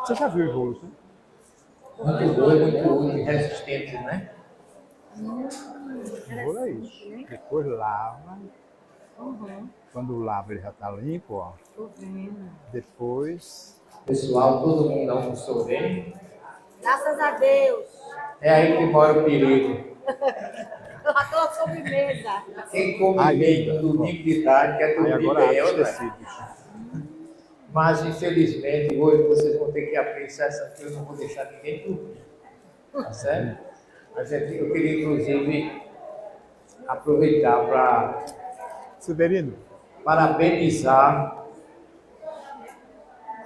Você já viu evolução? Muito bom, muito resistente, né? Bolo é isso. Depois lava. Quando lava ele já tá limpo, ó. Tô vendo. Depois. Pessoal, todo mundo almoçou bem. Graças a Deus. É aí que mora o perigo. Eu adoro a sobremesa. Quem come bem no domingo de tarde quer Aí dormir agora bem, abre os né? tecidos. Mas, infelizmente, hoje vocês vão ter que aprender essa que eu não vou deixar ninguém dormir. Tá certo? Mas eu queria, inclusive, aproveitar para Severino, parabenizar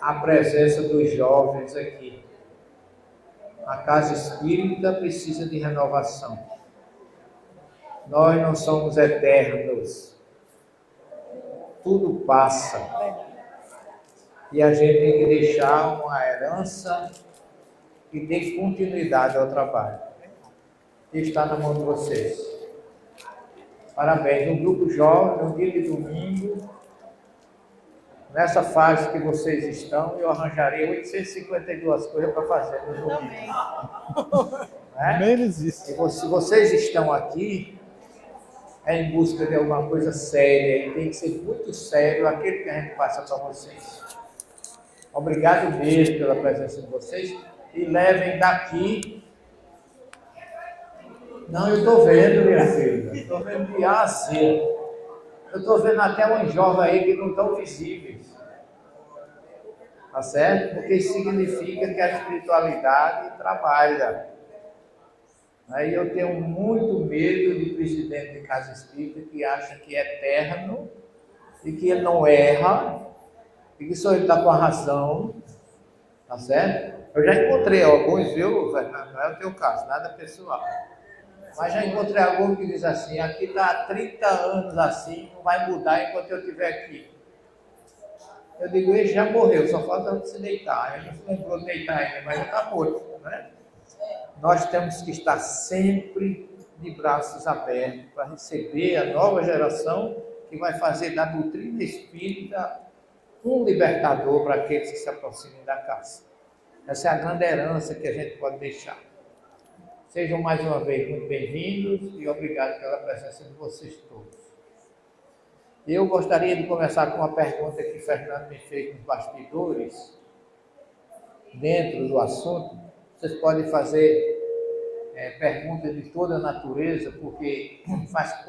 a presença dos jovens aqui. A casa espírita precisa de renovação. Nós não somos eternos. Tudo passa. E a gente tem que deixar uma herança que dê continuidade ao trabalho. E está na mão de vocês. Parabéns. Um grupo jovem, um dia de domingo, nessa fase que vocês estão, eu arranjarei 852 coisas para fazer no domingo. Né? menos isso. E se vocês estão aqui, é em busca de alguma coisa séria, e tem que ser muito sério aquilo que a gente passa para vocês. Obrigado mesmo pela presença de vocês, e levem daqui. Não, eu estou vendo, minha filha, estou vendo de A a Z. Eu estou vendo até umas jovens aí que não estão visíveis. Tá certo? Porque isso significa que a espiritualidade trabalha. Aí eu tenho muito medo de presidente de casa espírita que acha que é eterno e que ele não erra e que só ele está com a razão. Tá certo? Eu já encontrei alguns, viu, Fernando? Não é o teu caso, nada pessoal. Mas já encontrei alguns que dizem assim, aqui está há 30 anos assim, não vai mudar enquanto eu estiver aqui. Eu digo, ele já morreu, só falta se deitar. Ele não se lembrou de deitar ainda, mas já está morto, né? Nós temos que estar sempre de braços abertos para receber a nova geração que vai fazer da doutrina espírita um libertador para aqueles que se aproximem da casa. Essa é a grande herança que a gente pode deixar. Sejam mais uma vez muito bem-vindos e obrigado pela presença de vocês todos. Eu gostaria de começar com uma pergunta que o Fernando me fez nos bastidores, dentro do assunto. Vocês podem fazer perguntas de toda a natureza, porque faz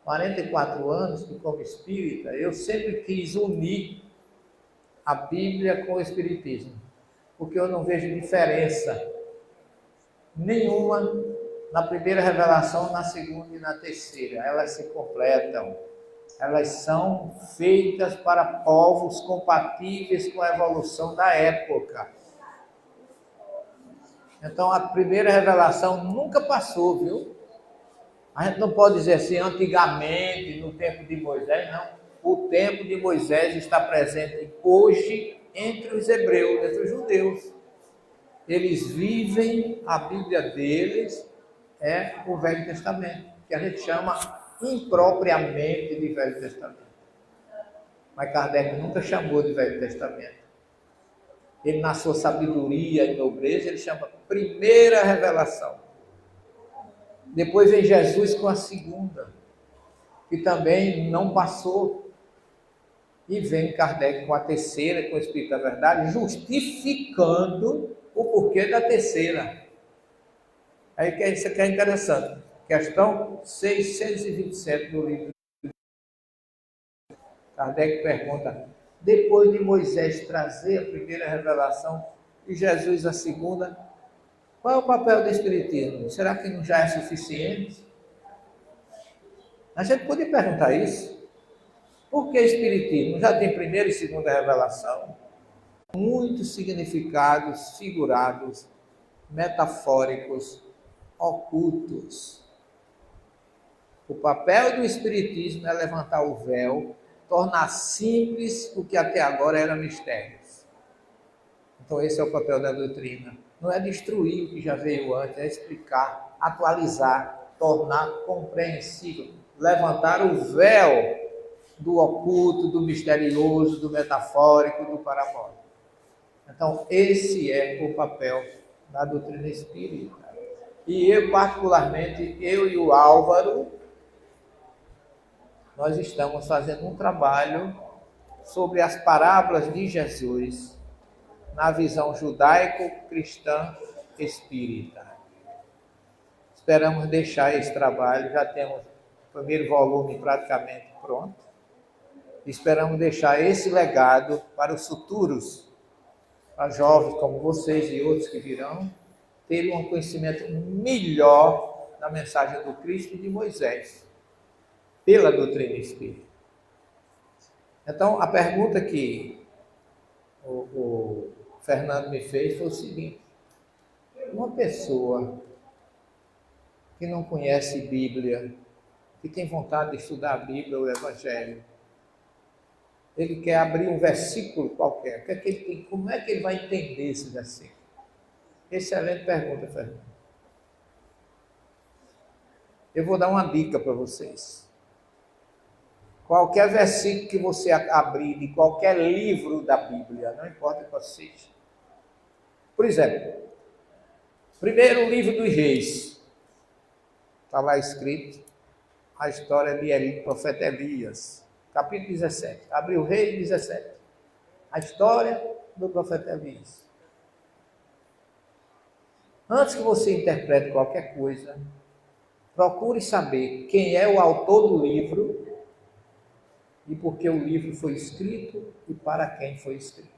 44 anos que, como espírita, eu sempre quis unir a Bíblia com o Espiritismo, porque eu não vejo diferença nenhuma na primeira revelação, na segunda e na terceira. Elas se completam. Elas são feitas para povos compatíveis com a evolução da época. Então, a primeira revelação nunca passou, viu? A gente não pode dizer assim, antigamente, no tempo de Moisés, não. O tempo de Moisés está presente hoje entre os hebreus, entre os judeus. Eles vivem, a Bíblia deles é o Velho Testamento, que a gente chama impropriamente de Velho Testamento. Mas Kardec nunca chamou de Velho Testamento. Ele, na sua sabedoria e nobreza, ele chama primeira revelação. Depois vem Jesus com a segunda, que também não passou. E vem Kardec com a terceira, com o Espírito da Verdade, justificando o porquê da terceira. Aí que isso aqui é interessante. Questão 627 do livro. Kardec pergunta: depois de Moisés trazer a primeira revelação e Jesus a segunda, qual é o papel do Espiritismo? Será que não já é suficiente? A gente pode perguntar isso. Por que Espiritismo? Já tem primeira e segunda revelação? Muitos significados figurados, metafóricos, ocultos. O papel do Espiritismo é levantar o véu, tornar simples o que até agora era mistérios. Então esse é o papel da doutrina. Não é destruir o que já veio antes, é explicar, atualizar, tornar compreensível, levantar o véu do oculto, do misterioso, do metafórico, do parabólico. Então Então, esse é o papel da doutrina espírita. E eu, particularmente, eu e o Álvaro, nós estamos fazendo um trabalho sobre as parábolas de Jesus na visão judaico-cristã espírita. Esperamos deixar esse trabalho, já temos o primeiro volume praticamente pronto. Esperamos deixar esse legado para os futuros, para jovens como vocês e outros que virão, terem um conhecimento melhor da mensagem do Cristo e de Moisés, pela doutrina espírita. Então, a pergunta que o Fernando me fez foi o seguinte: uma pessoa que não conhece Bíblia, que tem vontade de estudar a Bíblia ou o Evangelho, ele quer abrir um versículo qualquer, como é que ele vai entender esse versículo? Excelente pergunta, Fernando. Eu vou dar uma dica para vocês. Qualquer versículo que você abrir de qualquer livro da Bíblia, não importa qual seja. Por exemplo, primeiro livro dos Reis, está lá escrito a história de profeta Elias, capítulo 17. Abriu o Rei 17. A história do profeta Elias. Antes que você interprete qualquer coisa, procure saber quem é o autor do livro e por que o livro foi escrito e para quem foi escrito.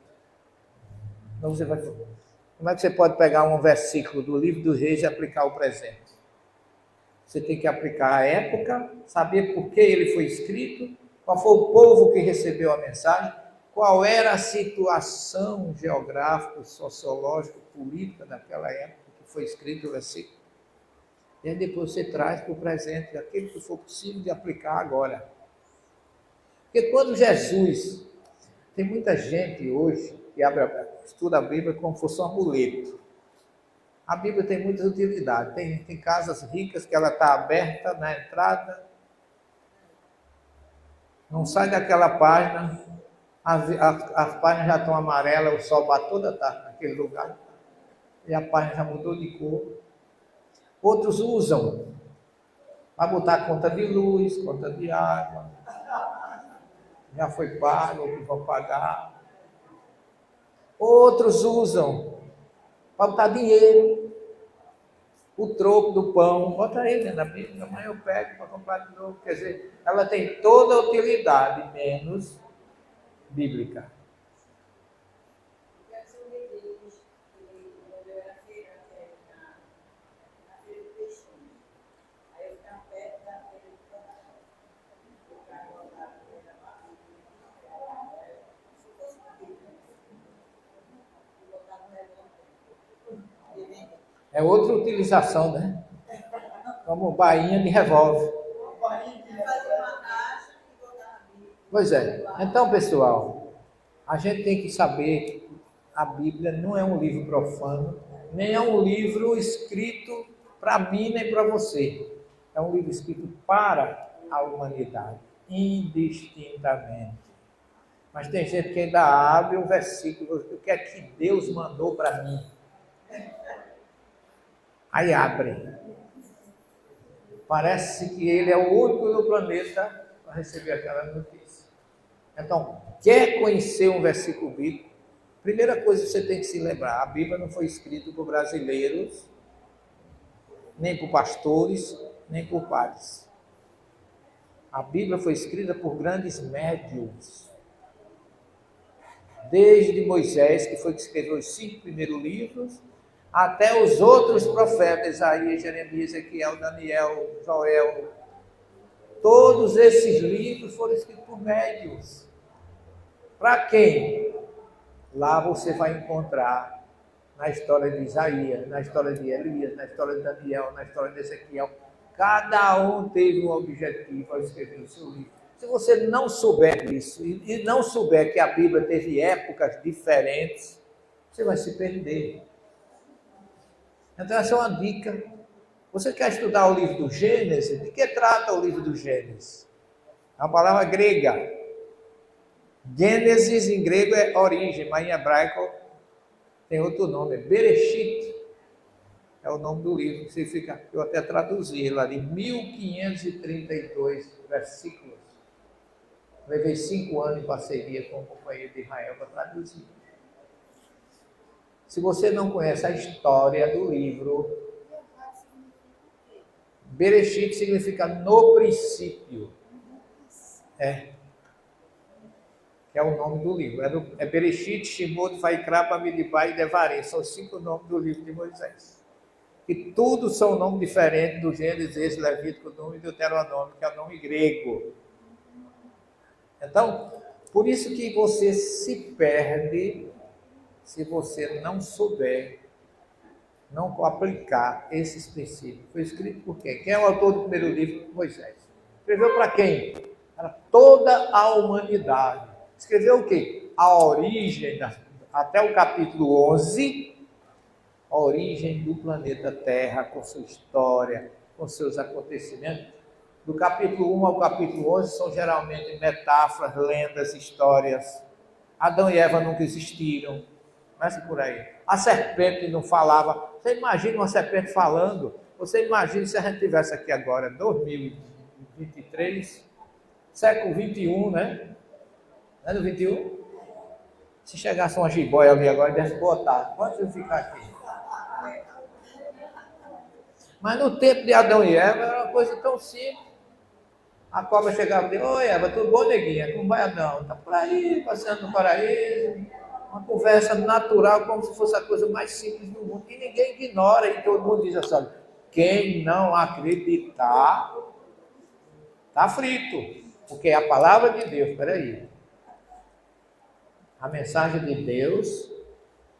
Então você vai... Como é que você pode pegar um versículo do livro dos Reis e aplicar ao presente? Você tem que aplicar a época, saber por que ele foi escrito, qual foi o povo que recebeu a mensagem, qual era a situação geográfica, sociológica, política daquela época que foi escrito o versículo. E aí depois você traz para o presente aquilo que for possível de aplicar agora. Porque quando Jesus... Tem muita gente hoje que estuda a Bíblia como se fosse um amuleto. A Bíblia tem muitas utilidades. Tem casas ricas que ela está aberta na entrada. Não sai daquela página. As páginas já estão amarelas, o sol bate toda tarde naquele lugar. E a página já mudou de cor. Outros usam para botar conta de luz, conta de água. Já foi pago, ou que vão pagar. Outros usam para botar dinheiro, o troco do pão, bota ele na Bíblia, amanhã eu pego para comprar de novo. Quer dizer, ela tem toda a utilidade, menos bíblica. É outra utilização, né? Como bainha de revólver. Pois é. Então, pessoal, a gente tem que saber que a Bíblia não é um livro profano, nem é um livro escrito para mim nem para você. É um livro escrito para a humanidade, indistintamente. Mas tem gente que ainda abre um versículo, o que é que Deus mandou para mim? Aí abre. Parece que ele é o único no planeta para receber aquela notícia. Então, quer conhecer um versículo bíblico? Primeira coisa que você tem que se lembrar, a Bíblia não foi escrita por brasileiros, nem por pastores, nem por padres. A Bíblia foi escrita por grandes médiuns. Desde Moisés, que foi que escreveu os 5 primeiros livros, até os outros profetas, Isaías, Jeremias, Ezequiel, Daniel, Joel. Todos esses livros foram escritos por médiuns. Para quem? Lá você vai encontrar na história de Isaías, na história de Elias, na história de Daniel, na história de Ezequiel. Cada um teve um objetivo ao escrever o seu livro. Se você não souber disso e não souber que a Bíblia teve épocas diferentes, você vai se perder. Então essa é uma dica. Você quer estudar o livro do Gênesis? De que trata o livro do Gênesis? É uma palavra grega. Gênesis em grego é origem, mas em hebraico tem outro nome, Bereshit. É o nome do livro, que significa, eu até traduzi lá de 1532 versículos. Levei 5 anos em parceria com o companheiro de Israel para traduzir. Se você não conhece a história do livro, Bereshit significa no princípio. Que é o nome do livro. É Bereshit, Shemot, Vaikra, Bamidbar e Devarim. São os 5 nomes do livro de Moisés. E tudo são nomes diferentes do Gênesis, Levítico, Número e Deuteronômio, que é o nome grego. Então, por isso que você se perde se você não souber, não aplicar esses princípios. Foi escrito por quem? Quem é o autor do primeiro livro? Moisés. Escreveu para quem? Para toda a humanidade. Escreveu o quê? A origem, até o capítulo 11, a origem do planeta Terra, com sua história, com seus acontecimentos. Do capítulo 1 ao capítulo 11 são geralmente metáforas, lendas, histórias. Adão e Eva nunca existiram. Mas por aí. A serpente não falava. Você imagina uma serpente falando? Você imagina se a gente tivesse aqui agora, 2023, século 21, né? Não é no 21? Se chegasse uma jiboia ali agora, deve botar. Pode eu ficar aqui? Mas no tempo de Adão e Eva era uma coisa tão simples. A cobra chegava e dizia: oi, Eva, tudo bom, neguinha? Como vai, Adão? Está por aí, passeando no paraíso. Uma conversa natural, como se fosse a coisa mais simples do mundo. E ninguém ignora, e todo mundo diz assim: quem não acreditar, está frito. Porque é a palavra de Deus, espera aí. A mensagem de Deus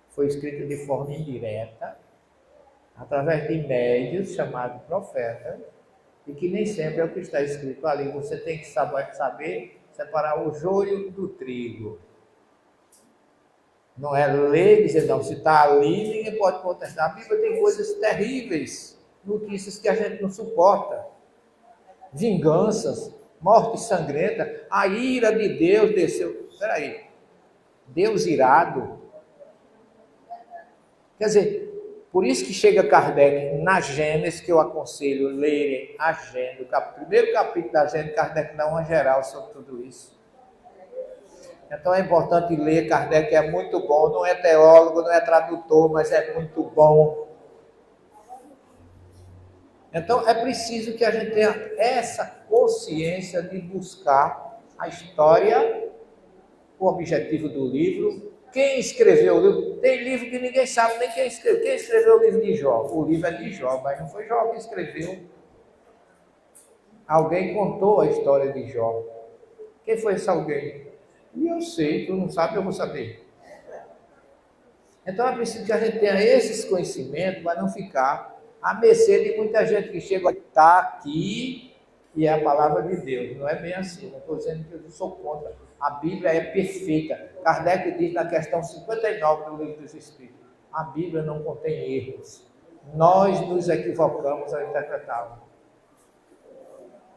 foi escrita de forma indireta, através de médios chamados profetas, e que nem sempre é o que está escrito ali. Você tem que saber separar o joio do trigo. Não é ler e dizer, não, se está ali, ninguém pode contestar. A Bíblia tem coisas terríveis, notícias que a gente não suporta. Vinganças, morte sangrenta, a ira de Deus desceu. Espera aí, Deus irado. Quer dizer, por isso que chega Kardec na Gênesis, que eu aconselho lerem a Gênesis, o primeiro capítulo da Gênesis, Kardec dá uma geral sobre tudo isso. Então é importante ler, Kardec é muito bom, não é teólogo, não é tradutor, mas é muito bom. Então é preciso que a gente tenha essa consciência de buscar a história, o objetivo do livro, quem escreveu o livro. Tem livro que ninguém sabe nem quem escreveu. Quem escreveu o livro de Jó? O livro é de Jó, mas não foi Jó que escreveu. Alguém contou a história de Jó. Quem foi esse alguém? E eu sei, tu não sabe, eu vou saber. Então é preciso que a gente tenha esses conhecimentos para não ficar à mercê de muita gente que chega, está aqui e é a palavra de Deus. Não é bem assim, não estou dizendo que eu sou contra. A Bíblia é perfeita. Kardec diz na questão 59 do Livro dos Espíritos: a Bíblia não contém erros. Nós nos equivocamos ao interpretá-la.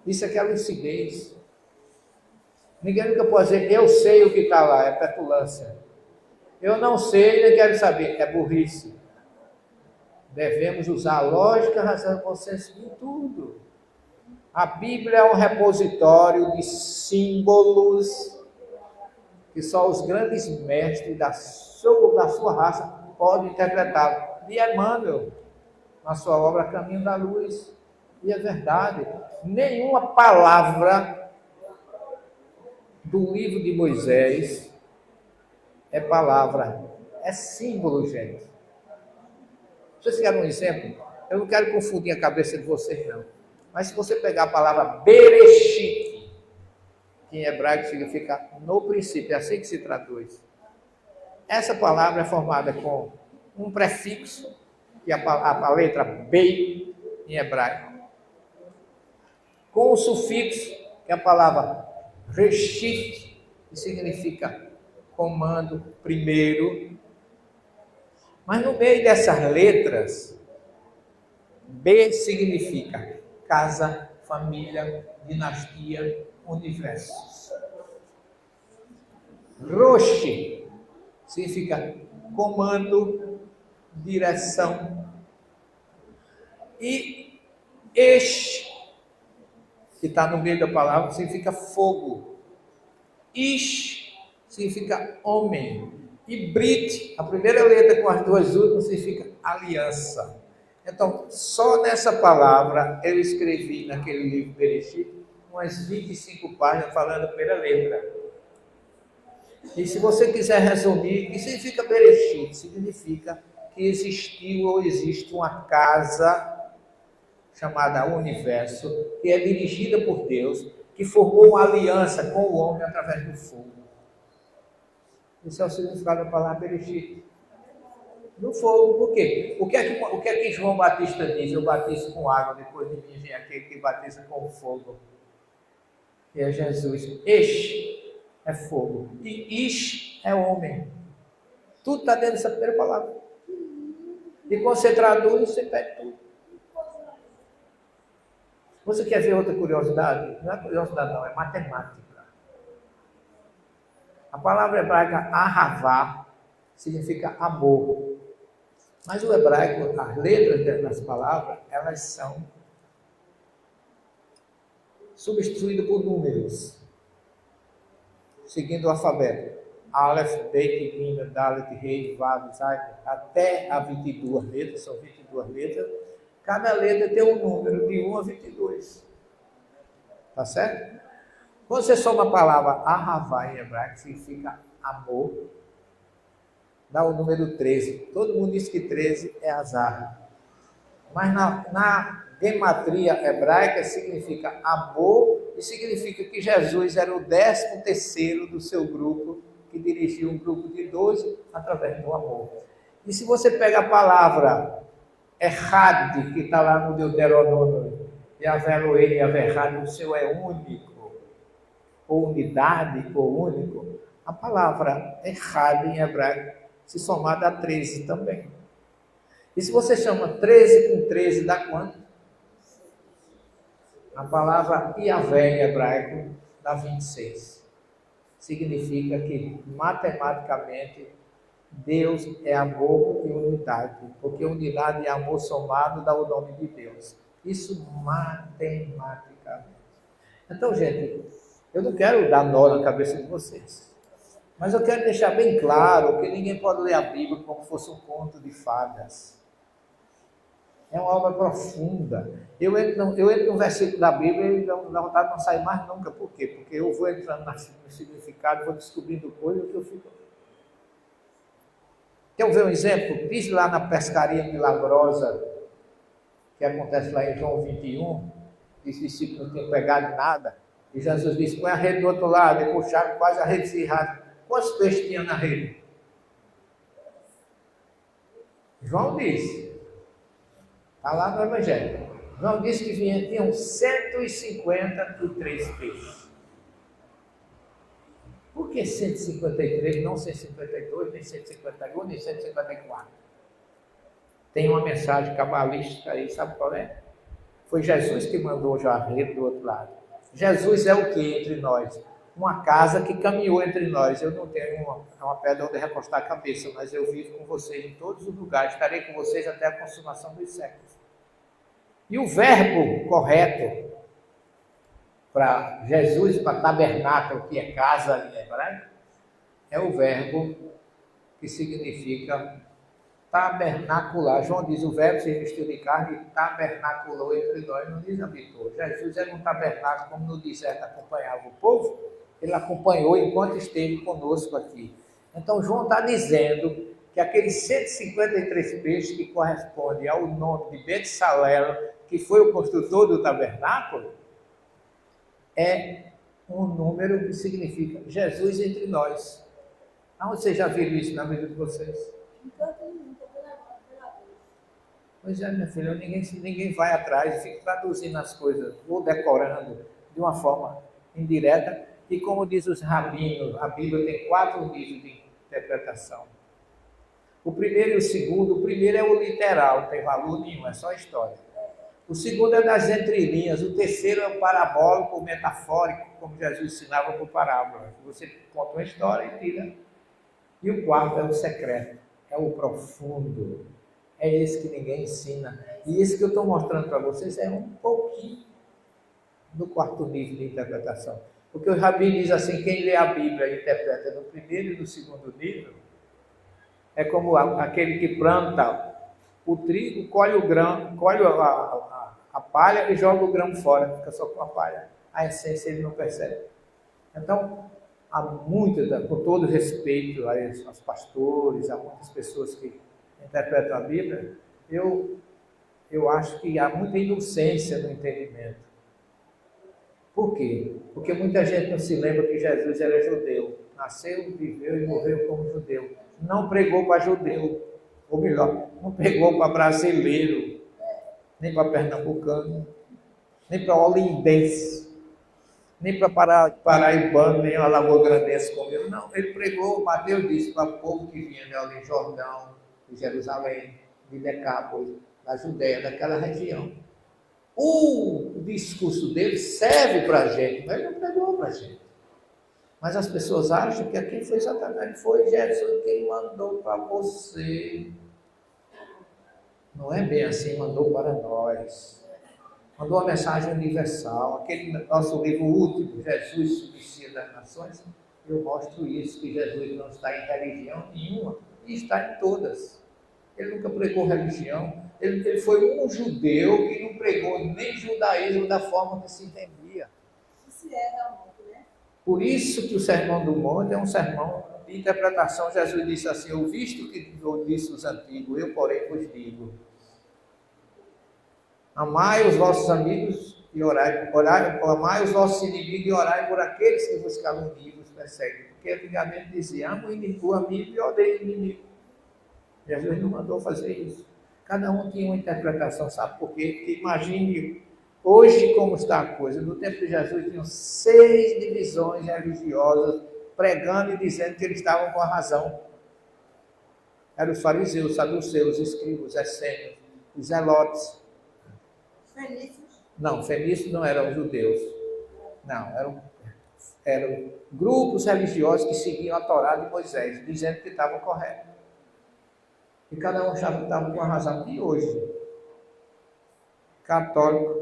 Isso aqui é lucidez. Ninguém nunca pode dizer, eu sei o que está lá, é petulância. Eu não sei, nem quero saber, é burrice. Devemos usar a lógica, a razão e o bom senso em tudo. A Bíblia é um repositório de símbolos que só os grandes mestres da sua raça podem interpretar. E Emmanuel, na sua obra Caminho da Luz, e é verdade, nenhuma palavra do livro de Moisés é palavra, é símbolo, gente. Vocês querem um exemplo? Eu não quero confundir a cabeça de vocês, não. Mas se você pegar a palavra Bereshit, que em hebraico significa no princípio, é assim que se traduz. Essa palavra é formada com um prefixo, que é a letra Bei, em hebraico, com o sufixo, que é a palavra Reshit, que significa comando, primeiro. Mas no meio dessas letras, B significa casa, família, dinastia, universo. Rosh significa comando, direção. E Esh, que está no meio da palavra, significa fogo. Ish significa homem. E Brit, a primeira letra com as duas últimas, significa aliança. Então, só nessa palavra eu escrevi naquele livro Bereshit umas 25 páginas falando a primeira letra. E se você quiser resumir, o que significa Bereshit? Significa que existiu ou existe uma casa chamada Universo, que é dirigida por Deus, que formou uma aliança com o homem através do fogo. Esse é o significado da palavra Bereshit. No fogo, por quê? O que é que João Batista diz? Eu batizo com água, depois de mim vem aquele que batiza com fogo. Que é Jesus. Esh é fogo. E Ish é homem. Tudo está dentro dessa primeira palavra. E quando você traduz, você pede tudo. Você quer ver outra curiosidade? Não é curiosidade não, é matemática. A palavra hebraica ahavá significa amor. Mas o hebraico, as letras das palavras, elas são substituídas por números, seguindo o alfabeto. Aleph, Bet, Gimel, Dalet, Rei, Vav, Zay, até a 22 letras, são 22 letras. Cada letra tem um número de 1 a 22. Tá certo? Quando você soma a palavra ahavá em hebraico, significa amor, dá o número 13. Todo mundo diz que 13 é azar. Mas na gematria hebraica significa amor e significa que Jesus era o 13º do seu grupo, que dirigia um grupo de 12 através do amor. E se você pega a palavra Errad, que está lá no Deuteronômio, Yahvé Elohim, Yahvé Errad, o seu é único, ou unidade, ou único, a palavra Errad em hebraico se somar dá 13 também. E se você chama 13 com 13, dá quanto? A palavra Yahvé em hebraico dá 26. Significa que, matematicamente, Deus é amor e unidade. Porque unidade e amor somado dá o nome de Deus. Isso matematicamente. Então, gente, eu não quero dar nó na cabeça de vocês. Mas eu quero deixar bem claro que ninguém pode ler a Bíblia como se fosse um conto de fadas. É uma obra profunda. Eu entro num versículo da Bíblia e não dá vontade de não sair mais nunca. Por quê? Porque eu vou entrando no significado, vou descobrindo coisas que eu fico... Quer ver um exemplo? Diz lá na pescaria milagrosa, que acontece lá em João 21, que os discípulos não tinham pegado nada, e Jesus disse, põe a rede do outro lado, e puxaram, quase a rede se rasga. Quantos peixes tinha na rede? João disse, está lá no Evangelho. João disse que tinham 153 peixes. Por que 153, não 152, nem 151, nem 154? Tem uma mensagem cabalística aí, sabe qual é? Foi Jesus que mandou já a rede do outro lado. Jesus é o que entre nós? Uma casa que caminhou entre nós. Eu não tenho uma pedra onde recostar a cabeça, mas eu vivo com vocês em todos os lugares. Estarei com vocês até a consumação dos séculos. E o verbo correto para Jesus, para tabernáculo, que é casa em hebraico, é o verbo que significa tabernacular. João diz, o verbo se vestiu de carne e tabernaculou entre nós, não diz habitou. Jesus era um tabernáculo, como no deserto acompanhava o povo, ele acompanhou enquanto esteve conosco aqui. Então João está dizendo que aqueles 153 peixes que correspondem ao nome de Betsalel, que foi o construtor do tabernáculo, é um número que significa Jesus entre nós. Aonde vocês já viram isso na vida de vocês? Pois é, minha filha, ninguém vai atrás, fica traduzindo as coisas, ou decorando de uma forma indireta. E como diz os rabinos, a Bíblia tem 4 níveis de interpretação. O primeiro e o segundo, o primeiro é o literal, não tem valor nenhum, é só história. O segundo é das entrelinhas, o terceiro é o parabólico, o metafórico, como Jesus ensinava por parábola. Você conta uma história e tira. E o quarto é o secreto. é o profundo, é esse que ninguém ensina. E esse que eu estou mostrando para vocês é um pouquinho do quarto nível de interpretação. Porque o Rabi diz assim, quem lê a Bíblia e interpreta no primeiro e no segundo nível, é como aquele que planta o trigo, colhe o grão, colhe a palha e joga o grão fora, fica só com a palha. A essência ele não percebe. Então, há muitas, com todo respeito aos pastores, a muitas pessoas que interpretam a Bíblia, eu acho que há muita inocência no entendimento. Por quê? Porque muita gente não se lembra que Jesus era judeu. Nasceu, viveu e morreu como judeu. Não pregou para judeu. Ou melhor, não pregou para brasileiro, nem para pernambucano, nem para olindense, nem para paraibano, nem alagoagrandense como eu. Não, ele pregou, Mateus disse, para o povo que vinha de ali, Jordão, de Jerusalém, de Decápolis, da Judéia, daquela região. O discurso dele serve para a gente, mas ele não pregou para a gente. Mas as pessoas acham que aqui foi Satanás, foi Jesus quem mandou para você. Não é bem assim, mandou para nós. Mandou uma mensagem universal. Aquele nosso livro último, Jesus, Suplicia das Nações, eu mostro isso, que Jesus não está em religião nenhuma, e está em todas. Ele nunca pregou religião. Ele foi um judeu que não pregou nem judaísmo da forma que se entendia. Isso é realmente, né? Por isso que o Sermão do Monte é um sermão de interpretação. Jesus disse assim, eu visto que eu disse os antigos, eu porém vos digo. Amai os vossos amigos e orai, amai os vossos inimigos e orai por aqueles que vos caluniam e vos perseguem. Porque antigamente dizia, amo o amigo e odeio o inimigo. Jesus não mandou fazer isso. Cada um tinha uma interpretação, sabe por quê? Porque imagine hoje como está a coisa. No tempo de Jesus tinham 6 divisões religiosas pregando e dizendo que eles estavam com a razão. Eram os fariseus, os saduceus, os escribas, os essênios, os zelotes. Fenícios? Não, fenícios não eram judeus. Não, eram grupos religiosos que seguiam a Torá de Moisés, dizendo que estavam corretos. E cada um achava que estava com a razão. E hoje? Católico,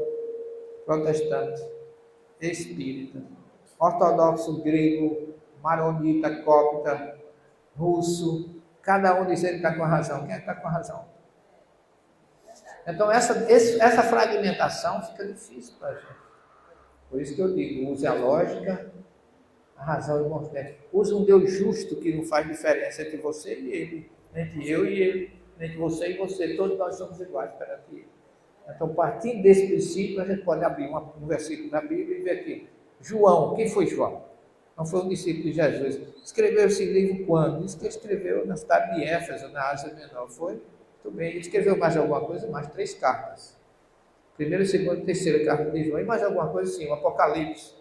protestante, espírita, ortodoxo, grego, maronita, cópita, russo, cada um dizendo que está com a razão. Quem é que está com a razão? Então, essa fragmentação fica difícil para a gente. Por isso que eu digo, use a lógica, a razão e o bom senso. Use um Deus justo que não faz diferença entre você e ele, entre eu e ele, entre você e você. Todos nós somos iguais perante ele. Então, partindo desse princípio, a gente pode abrir um versículo da Bíblia e ver aqui. João, quem foi João? Não foi um discípulo de Jesus. Escreveu esse livro quando? Diz que escreveu na cidade de Éfeso, na Ásia Menor. Foi? Muito bem. Ele escreveu mais alguma coisa? Mais 3 cartas. Primeira, segunda e terceira carta de João. E mais alguma coisa? Sim, o Apocalipse.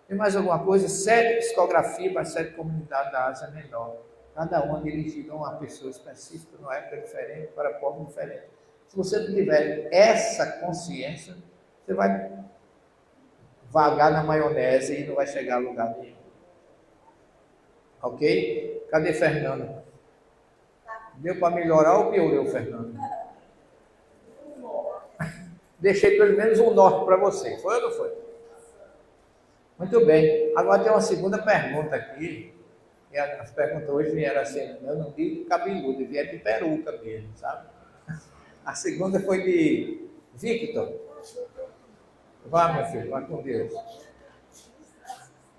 E mais alguma coisa? 7 psicografias para 7 comunidades da Ásia Menor. Cada uma dirigida a uma pessoa específica, numa época diferente, para povo diferente. Se você não tiver essa consciência, você vai vagar na maionese e não vai chegar a lugar nenhum. Ok? Cadê Fernando? Deu para melhorar ou piorou, Fernando? Deixei pelo menos um norte para você. Foi ou não foi? Muito bem. Agora tem uma segunda pergunta aqui. E as perguntas hoje vieram assim, eu não digo cabeludo, vieram de peruca mesmo, sabe? A segunda foi de Victor. Vá, meu filho, vá com Deus.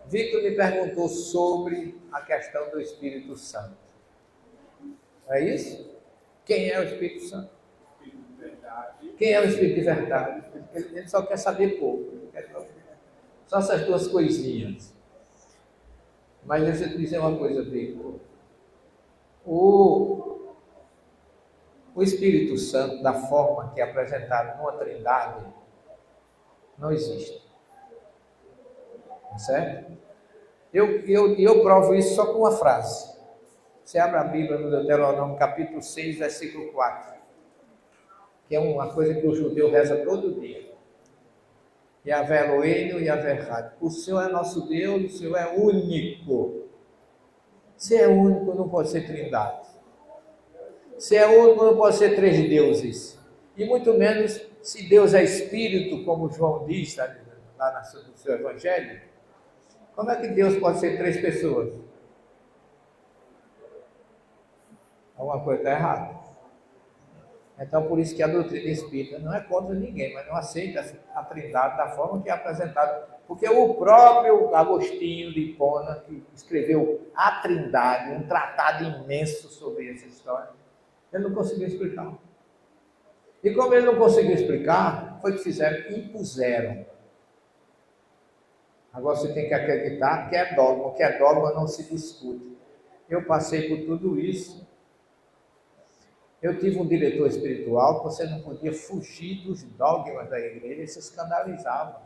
Victor me perguntou sobre a questão do Espírito Santo. É isso? Quem é o Espírito Santo? Quem é o Espírito de verdade? Ele só quer saber pouco. Só essas 2 coisinhas. Mas deixa eu te dizer uma coisa, Victor. O Espírito Santo, da forma que é apresentado numa trindade, não existe. Certo? Eu provo isso só com uma frase. Você abre a Bíblia no Deuteronômio, capítulo 6, versículo 4. Que é uma coisa que o judeu reza todo dia. Yahvé Eloheinu, Yahvé Echad. O Senhor é nosso Deus, o Senhor é único. Se é único, não pode ser trindade. Se é único, não pode ser três deuses. E muito menos se Deus é espírito, como João diz lá no seu evangelho. Como é que Deus pode ser três pessoas? Alguma coisa está errada. Então, por isso que a doutrina espírita não é contra ninguém, mas não aceita a Trindade da forma que é apresentada. Porque o próprio Agostinho de Hipona, que escreveu a Trindade, um tratado imenso sobre essa história, ele não conseguiu explicar. E como ele não conseguiu explicar, foi o que fizeram, impuseram. Agora você tem que acreditar que é dogma, que é dogma não se discute. Eu passei por tudo isso. Eu tive um diretor espiritual que você não podia fugir dos dogmas da igreja, ele se escandalizava.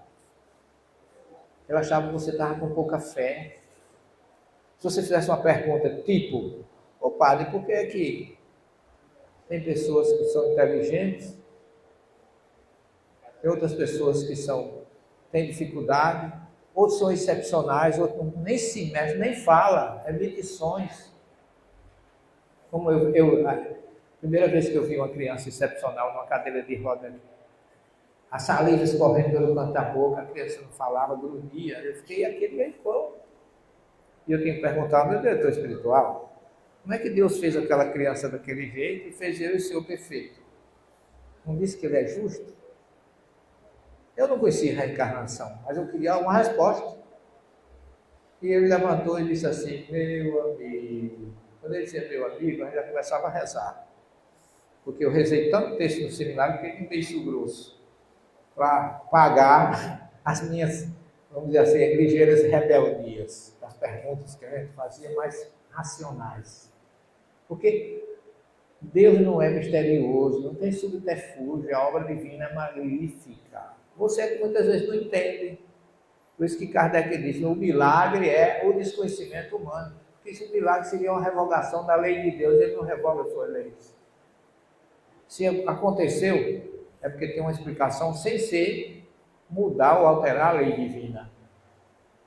Ele achava que você estava com pouca fé. Se você fizesse uma pergunta tipo, ô padre, por que é que tem pessoas que são inteligentes, tem outras pessoas que têm dificuldade, outros são excepcionais, outros nem se mexe, nem fala, é mitições. Como a primeira vez que eu vi uma criança excepcional numa cadeira de roda, a saliva escorrendo pelo canto da boca, a criança não falava, dormia, eu fiquei aquele aí, pô. E eu tenho que perguntar ao meu diretor espiritual, como é que Deus fez aquela criança daquele jeito e fez eu e o Senhor perfeito? Não disse que ele é justo? Eu não conhecia reencarnação, mas eu queria uma resposta. E ele levantou e disse assim, meu amigo. Quando ele dizia meu amigo, a gente já começava a rezar. Porque eu rezei tanto texto no seminário que ele me deu grosso. Para pagar as minhas, vamos dizer assim, ligeiras rebeldias. As perguntas que a gente fazia mais racionais. Porque Deus não é misterioso, não tem subterfúgio, a obra divina é magnífica. Você que muitas vezes não entende. Por isso que Kardec diz, o milagre é o desconhecimento humano. Porque esse milagre seria uma revogação da lei de Deus, ele não revoga as suas leis. Se aconteceu, é porque tem uma explicação sem ser mudar ou alterar a lei divina.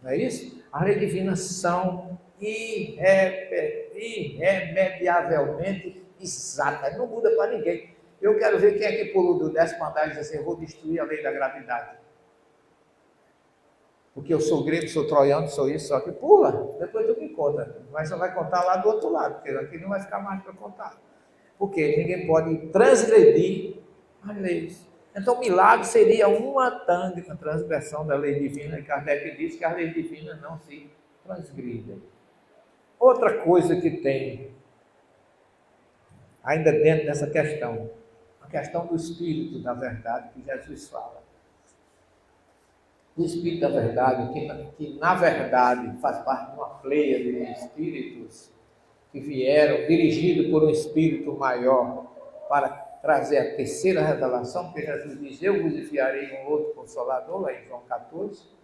Não é isso? As leis divinas são irremediavelmente exatas, não muda para ninguém. Eu quero ver quem é que pulou do 10º andar e diz assim, eu vou destruir a lei da gravidade. Porque eu sou grego, sou troiano, sou isso, só que pula, depois tu me conta. Mas você vai contar lá do outro lado, porque aqui não vai ficar mais para contar. Porque ninguém pode transgredir as leis. Então, o milagre seria uma transgressão da lei divina, e Kardec diz que as leis divinas não se transgridem. Outra coisa que tem, ainda dentro dessa questão, a questão do Espírito da verdade que Jesus fala. O Espírito da verdade, que na verdade faz parte de uma pleia de espíritos que vieram, dirigido por um Espírito maior, para trazer a terceira revelação, porque Jesus diz, eu vos enviarei um outro Consolador, lá em João 14,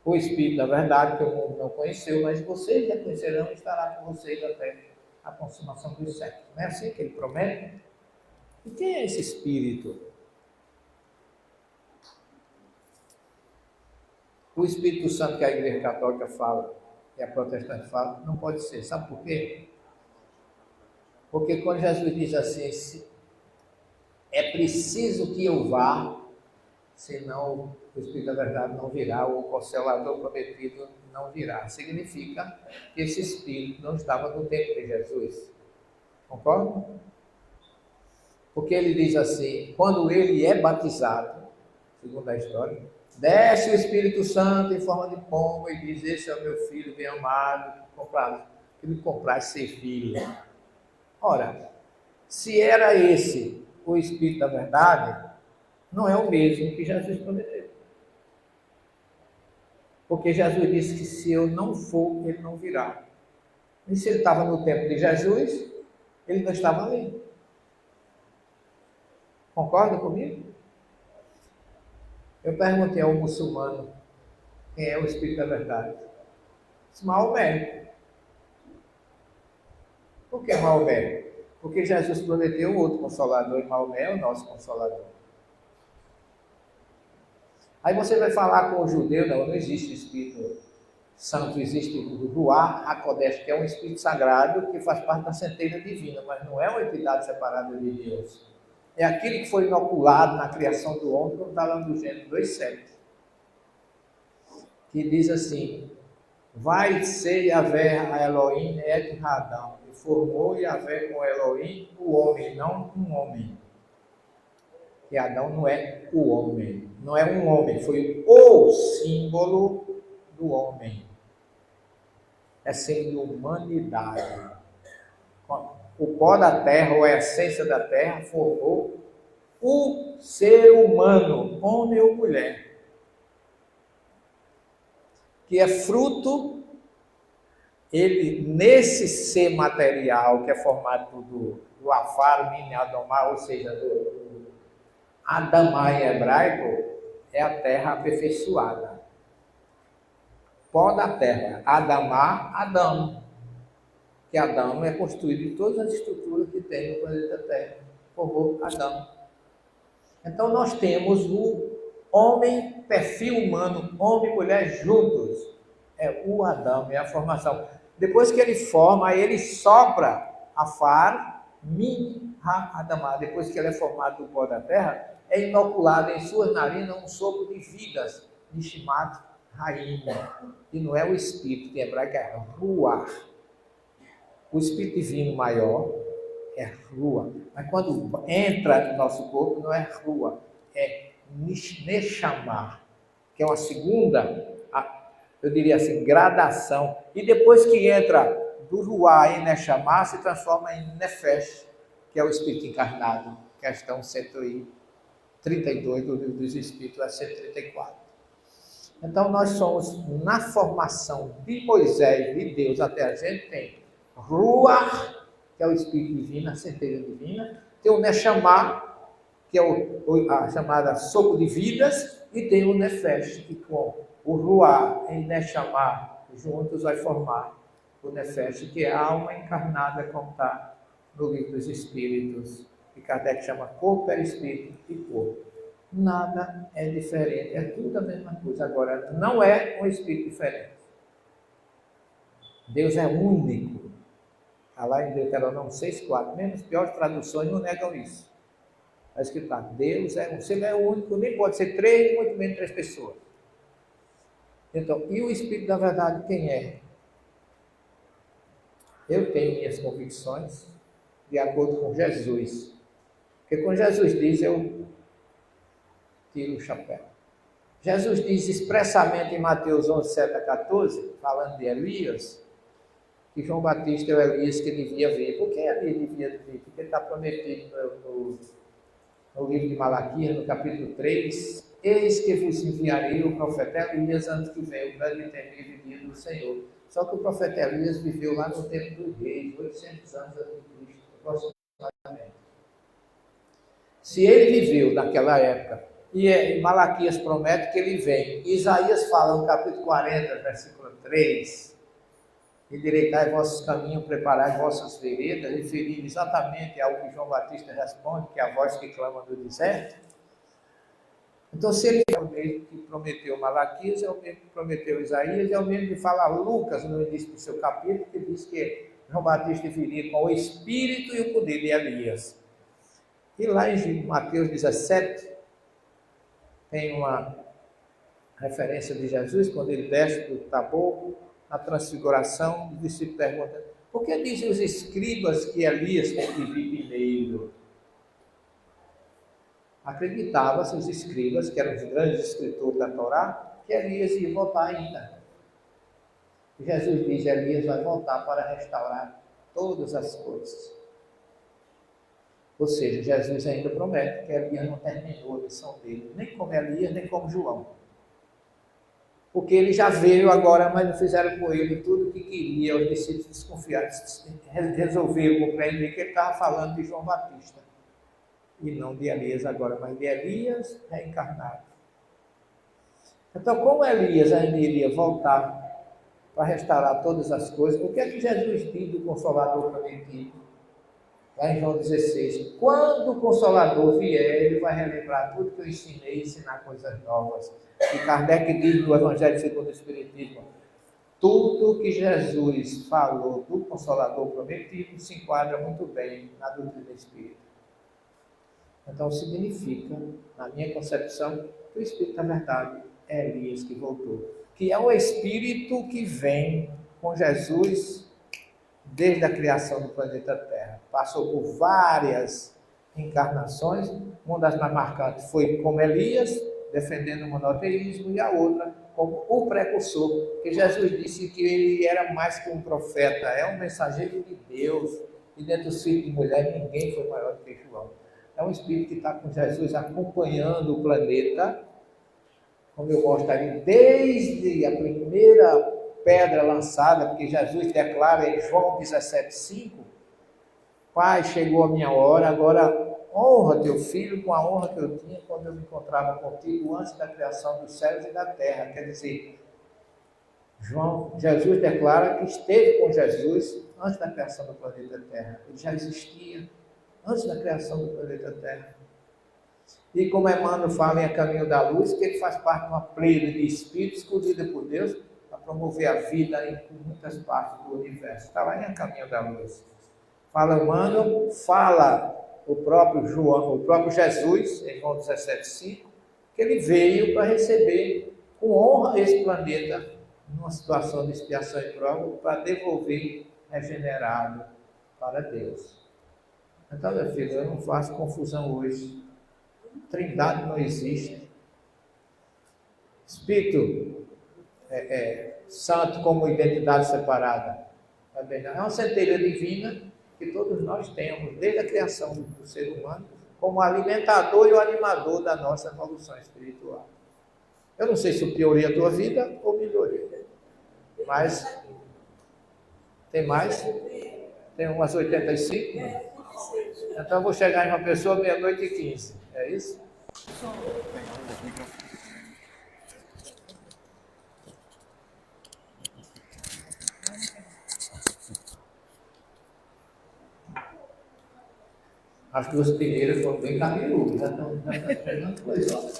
o Espírito da verdade, que o mundo não conheceu, mas vocês já conhecerão e estará com vocês até a consumação dos séculos. Não é assim que ele promete? E quem é esse Espírito? O Espírito Santo que a Igreja Católica fala, e a Protestante fala, não pode ser. Sabe por quê? Porque quando Jesus diz assim, é preciso que eu vá, senão o Espírito da verdade não virá, ou o Consolador prometido não virá. Significa que esse Espírito não estava no tempo de Jesus. Concorda? Porque ele diz assim, quando ele é batizado, segundo a história, desce o Espírito Santo em forma de pomba e diz, esse é o meu filho bem amado, que me compraste ser filho. Ora, se era esse o Espírito da verdade, não é o mesmo que Jesus prometeu. Porque Jesus disse que se eu não for, ele não virá. E se ele estava no tempo de Jesus, ele não estava ali. Concorda comigo? Eu perguntei ao muçulmano quem é o Espírito da verdade. Maomé. Por que Maomé? Porque Jesus prometeu outro Consolador e Maomé é o nosso Consolador. Aí você vai falar com o judeu, não existe Espírito santo existe o Ruach HaKodesh, que é um espírito sagrado que faz parte da centelha divina, mas não é uma entidade separada de Deus. É aquele que foi inoculado na criação do homem, como está lá no Gênesis 2,7, que diz assim: vai ser Yahvé a Elohim et Adão, e formou Yahvé com Elohim o homem, não um homem. E Adão não é o homem, não é um homem, foi o símbolo do homem. É símbolo de humanidade. O pó da terra, ou a essência da terra, formou o ser humano, homem ou mulher, que é fruto, ele, nesse ser material, que é formado do afar, mini, adomar, ou seja, do Adamá em hebraico, é a terra aperfeiçoada. Pó da terra, Adamá, Adão. Que Adão é construído de todas as estruturas que tem no planeta Terra. Formou Adão. Então nós temos o homem, perfil humano, homem e mulher juntos. É o Adão, é a formação. Depois que ele forma, ele sopra Afar, Min, Ha, Adamá. Depois que ele é formado do pó da terra, é inoculado em suas narinas um sopro de vidas, Nishmat Haim. E não é o espírito, que em hebraico é Ruach. O espírito divino maior é Rua. Mas quando entra no nosso corpo, não é Rua, é Neshama, que é uma segunda, eu diria assim, gradação. E depois que entra do Ruá em Neshama, se transforma em Nefesh, que é o espírito encarnado, questão 132 do livro dos Espíritos, a 134. Então, nós somos, na formação de Moisés, de Deus, até a gente tem Ruach, que é o Espírito Divino, a centelha divina, tem o Neshama, que é a chamada sopro de vidas, e tem o Nefesh, que com o Ruach e Neshama juntos vai formar o Nefesh, que é a alma encarnada, como está no livro dos Espíritos, que Kardec chama corpo, perispírito e corpo. Nada é diferente, é tudo a mesma coisa. Agora, não é um espírito diferente. Deus é único. Está lá em Deuteronômio 6,4. Mesmo as piores traduções não negam isso. Está escrito lá, Deus é um. Se ele é único, nem pode ser três, muito menos três pessoas. Então, e o Espírito da Verdade quem é? Eu tenho minhas convicções de acordo com Jesus. Porque quando Jesus diz, eu tiro o chapéu. Jesus diz expressamente em Mateus 11, 7 a 14, falando de Elias, que João Batista é o Elias que devia vir. Por que Elias devia vir? Porque está prometido no livro de Malaquias, no capítulo 3, eis que vos enviarei o profeta Elias antes que venha o grande e temível dia do Senhor. Só que o profeta Elias viveu lá no tempo dos reis, 800 anos antes de Cristo, aproximadamente. Se ele viveu naquela época, e Malaquias promete que ele vem, Isaías fala no capítulo 40, versículo 3, endireitai vossos caminhos, preparai vossas veredas, referindo exatamente ao que João Batista responde, que é a voz que clama do deserto. Então, se ele é o mesmo que prometeu Malaquias, é o mesmo que prometeu Isaías, é o mesmo que fala Lucas no início do seu capítulo, que diz que João Batista viria com o espírito e o poder de Elias. E lá em Mateus 17, tem uma referência de Jesus, quando ele desce do Tabor, na transfiguração, o discípulo pergunta, por que dizem os escribas que Elias tem que vir primeiro? Acreditavam-se os escribas, que eram os grandes escritores da Torá, que Elias ia voltar ainda. E Jesus diz, Elias vai voltar para restaurar todas as coisas. Ou seja, Jesus ainda promete que Elias não terminou a missão dele, nem como Elias, nem como João. Porque ele já veio agora, mas não fizeram com ele tudo o que queria. Os discípulos desconfiados resolveram compreender que ele estava falando de João Batista. E não de Elias agora, mas de Elias reencarnado. Então, como Elias ainda iria voltar para restaurar todas as coisas, o que é que Jesus diz do Consolador prometido? Lá em João 16, quando o Consolador vier, ele vai relembrar tudo que eu ensinei, ensinar coisas novas. E Kardec diz no Evangelho segundo o Espiritismo, tudo que Jesus falou do Consolador prometido se enquadra muito bem na doutrina espírita. Então significa, na minha concepção, que o Espírito da Verdade é Elias que voltou, que é o Espírito que vem com Jesus desde a criação do planeta Terra. Passou por várias encarnações, uma das mais marcantes foi como Elias, defendendo o monoteísmo, e a outra como o precursor, que Jesus disse que ele era mais que um profeta, é um mensageiro de Deus, e dentro dos filhos de mulher ninguém foi maior do que João. É um Espírito que está com Jesus acompanhando o planeta, como eu mostro ali, desde a primeira pedra lançada, porque Jesus declara em João 17,5, Pai, chegou a minha hora, agora honra teu filho com a honra que eu tinha quando eu me encontrava contigo antes da criação dos céus e da terra. Quer dizer, Jesus declara que esteve com Jesus antes da criação do planeta Terra. Ele já existia antes da criação do planeta Terra. E como Emmanuel fala em A Caminho da Luz, que ele faz parte de uma pleia de espíritos escolhida por Deus para promover a vida em muitas partes do universo. Está lá em A Caminho da Luz. Fala Emmanuel, fala o próprio João, o próprio Jesus, em João 17,5, que ele veio para receber com honra esse planeta numa situação de expiação e prova, para devolver regenerado para Deus. Então, meu filho, eu não faço confusão hoje. Trindade não existe. Espírito santo como identidade separada. É uma centelha divina que todos nós temos, desde a criação do ser humano, como alimentador e o animador da nossa evolução espiritual. Eu não sei se eu piorei a tua vida ou melhorei. Mas, tem mais? Tem umas 85? Então eu vou chegar em uma pessoa 00:15. É isso? As duas primeiras foram bem cabeludas, já estão pegando coisa.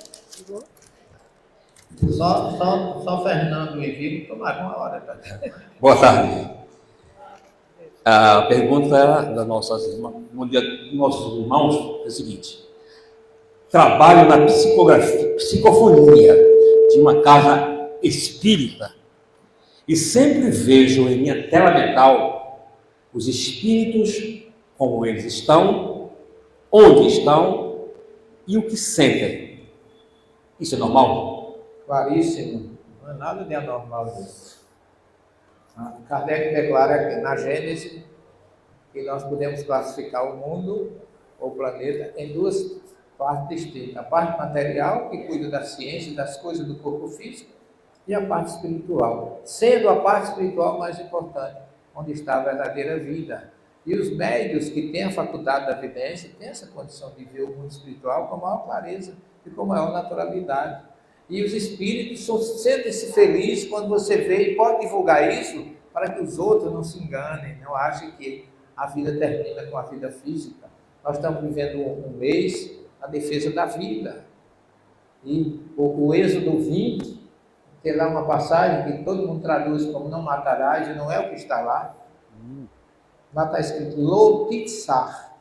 Só Fernando e Vivo tomaram uma hora. Tá? Boa tarde. A pergunta dos nossos irmãos é a seguinte: trabalho na psicofonia de uma casa espírita e sempre vejo em minha tela mental os espíritos como eles estão, onde estão e o que sentem. Isso é normal? Claríssimo, não é nada de anormal isso. Kardec declara na Gênese que nós podemos classificar o mundo, ou o planeta, em duas partes distintas. A parte material, que cuida da ciência, das coisas do corpo físico, e a parte espiritual, sendo a parte espiritual mais importante, onde está a verdadeira vida. E os médios que têm a faculdade da vidência têm essa condição de ver o mundo espiritual com maior clareza e com maior naturalidade. E os espíritos sentem-se felizes quando você vê e pode divulgar isso para que os outros não se enganem, não achem que a vida termina com a vida física. Nós estamos vivendo um mês a defesa da vida. E o Êxodo 20, tem lá uma passagem que todo mundo traduz como não matarás, e não é o que está lá. Lá está escrito lo titzar.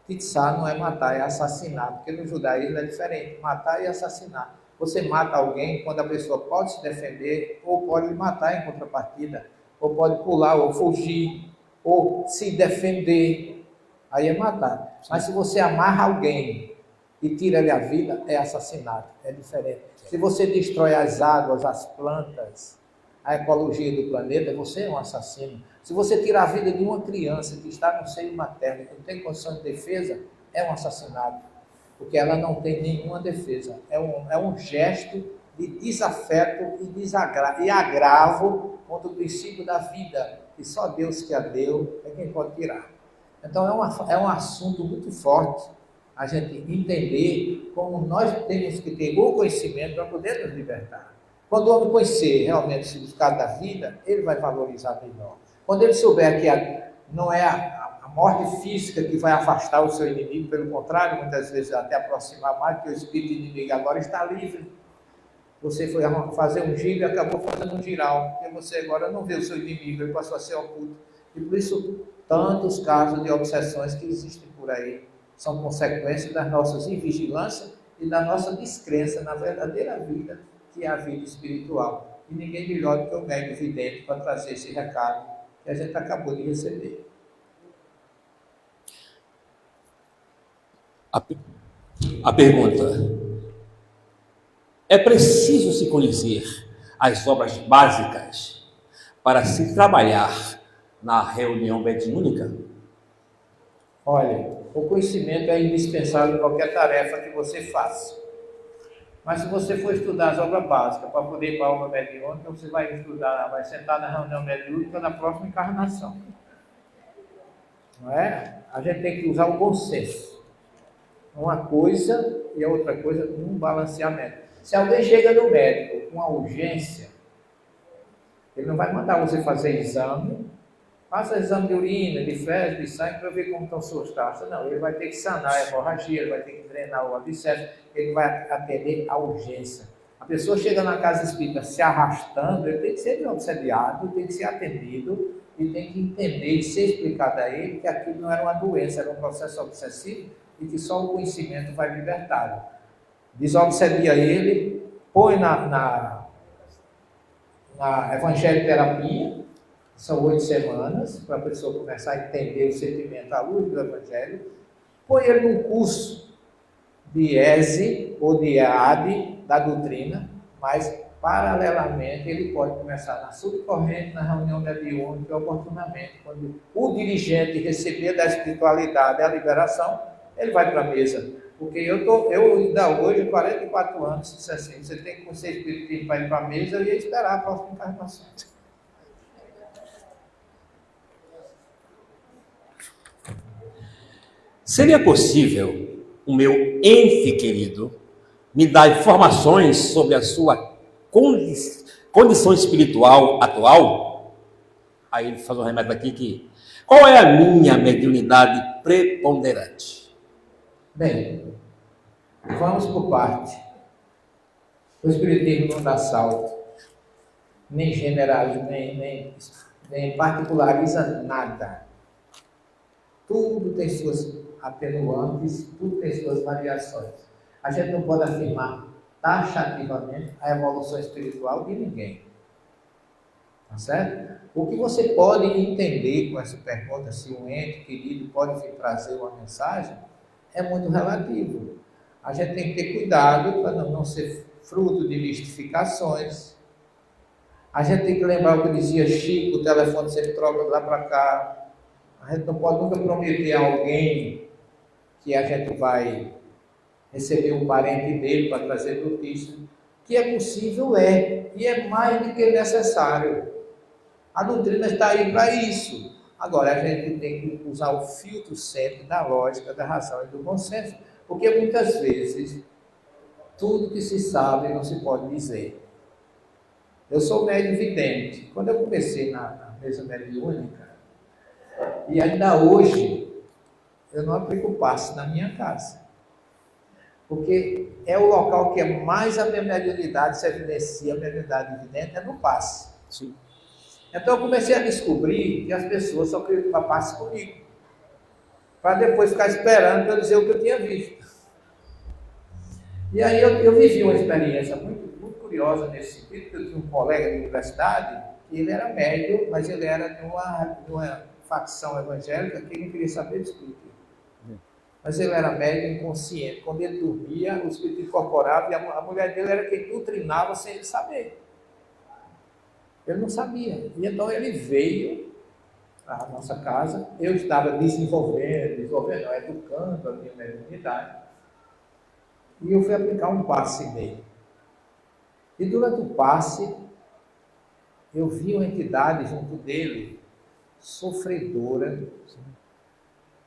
Titzar não é matar, é assassinar, porque no judaísmo é diferente, matar e assassinar. Você mata alguém quando a pessoa pode se defender, ou pode matar em contrapartida, ou pode pular, ou fugir, ou se defender. Aí é matar. Mas se você amarra alguém e tira-lhe a vida, é assassinato, é diferente. Se você destrói as águas, as plantas, a ecologia do planeta, você é um assassino. Se você tira a vida de uma criança que está no seio materno, que não tem condição de defesa, é um assassinato, porque ela não tem nenhuma defesa. É um gesto de desafeto e agravo contra o princípio da vida, que só Deus que a deu é quem pode tirar. Então é um assunto muito forte a gente entender como nós temos que ter o conhecimento para poder nos libertar. Quando o homem conhecer realmente o significado da vida, ele vai valorizar melhor. Quando ele souber que não é a morte física que vai afastar o seu inimigo, pelo contrário, muitas vezes até aproximar mais, porque o espírito inimigo agora está livre. Você foi fazer um giro e acabou fazendo um giral, porque você agora não vê o seu inimigo, ele passou a ser oculto. E por isso, tantos casos de obsessões que existem por aí são consequências das nossas invigilâncias e da nossa descrença na verdadeira vida, que é a vida espiritual. E ninguém melhor do que o médium vidente para trazer esse recado que a gente acabou de receber. A pergunta: é preciso se conhecer as obras básicas para se trabalhar na reunião mediúnica? Olha, o conhecimento é indispensável em qualquer tarefa que você faça. Mas se você for estudar as obras básicas para poder ir para a obra mediúnica, você vai estudar, vai sentar na reunião mediúnica na próxima encarnação. Não é? A gente tem que usar o bom senso. Uma coisa e a outra coisa num balanceamento. Se alguém chega no médico com uma urgência, ele não vai mandar você fazer exame, faça exame de urina, de fezes, de sangue para ver como estão suas taxas. Não, ele vai ter que sanar a hemorragia, ele vai ter que drenar o abscesso, ele vai atender a urgência. A pessoa chega na casa espírita se arrastando, ele tem que ser obsediado, tem que ser atendido e tem que entender e ser explicado a ele que aquilo não era uma doença, era um processo obsessivo e que só o conhecimento vai libertá-lo. Desobsedia ele, põe na evangelho-terapia, são 8 semanas, para a pessoa começar a entender o sentimento à luz do Evangelho, põe ele num curso de ESE ou de EAD da doutrina, mas paralelamente ele pode começar na subcorrente, na reunião mediúnica, oportunamente, quando o dirigente receber da espiritualidade a liberação, ele vai para a mesa. Porque eu ainda hoje, 44 anos, disse assim, você tem que ser espiritismo para ir para a mesa, eu ia esperar a próxima encarnação. Seria possível o meu ente querido me dar informações sobre a sua condição espiritual atual? Aí ele faz um remédio aqui que... Qual é a minha mediunidade preponderante? Bem, vamos por parte. O Espiritismo não dá salto, nem generaliza, nem particulariza nada. Tudo tem suas atenuantes, tudo tem suas variações. A gente não pode afirmar taxativamente a evolução espiritual de ninguém. Tá certo? O que você pode entender com essa pergunta, se um ente querido pode vir trazer uma mensagem, é muito relativo. A gente tem que ter cuidado para não ser fruto de mistificações. A gente tem que lembrar o que dizia Chico, o telefone sempre troca de lá para cá. A gente não pode nunca prometer a alguém que a gente vai receber um parente dele para trazer notícia. Que é possível, e é mais do que necessário. A doutrina está aí para isso. Agora, a gente tem que usar o filtro sempre da lógica, da razão e do bom senso, porque muitas vezes tudo que se sabe não se pode dizer. Eu sou médium vidente. Quando eu comecei na mesa mediúnica, e ainda hoje, eu não aplico passe na minha casa. Porque é o local que é mais a minha mediunidade se evidencia, a mediunidade vidente é no passe. Sim. Então eu comecei a descobrir que as pessoas só queriam tomar passe comigo, para depois ficar esperando para eu dizer o que eu tinha visto. E aí eu vivi uma experiência muito, muito curiosa nesse sentido, porque eu tinha um colega de universidade, que ele era médium, mas ele era de uma facção evangélica que ele queria saber de espírito. Mas ele era médium inconsciente. Quando ele dormia, o espírito incorporava e a mulher dele era quem doutrinava sem ele saber. Ele não sabia. E então ele veio à nossa educando a minha mediunidade. E eu fui aplicar um passe nele. E durante o passe, eu vi uma entidade junto dele, sofredora.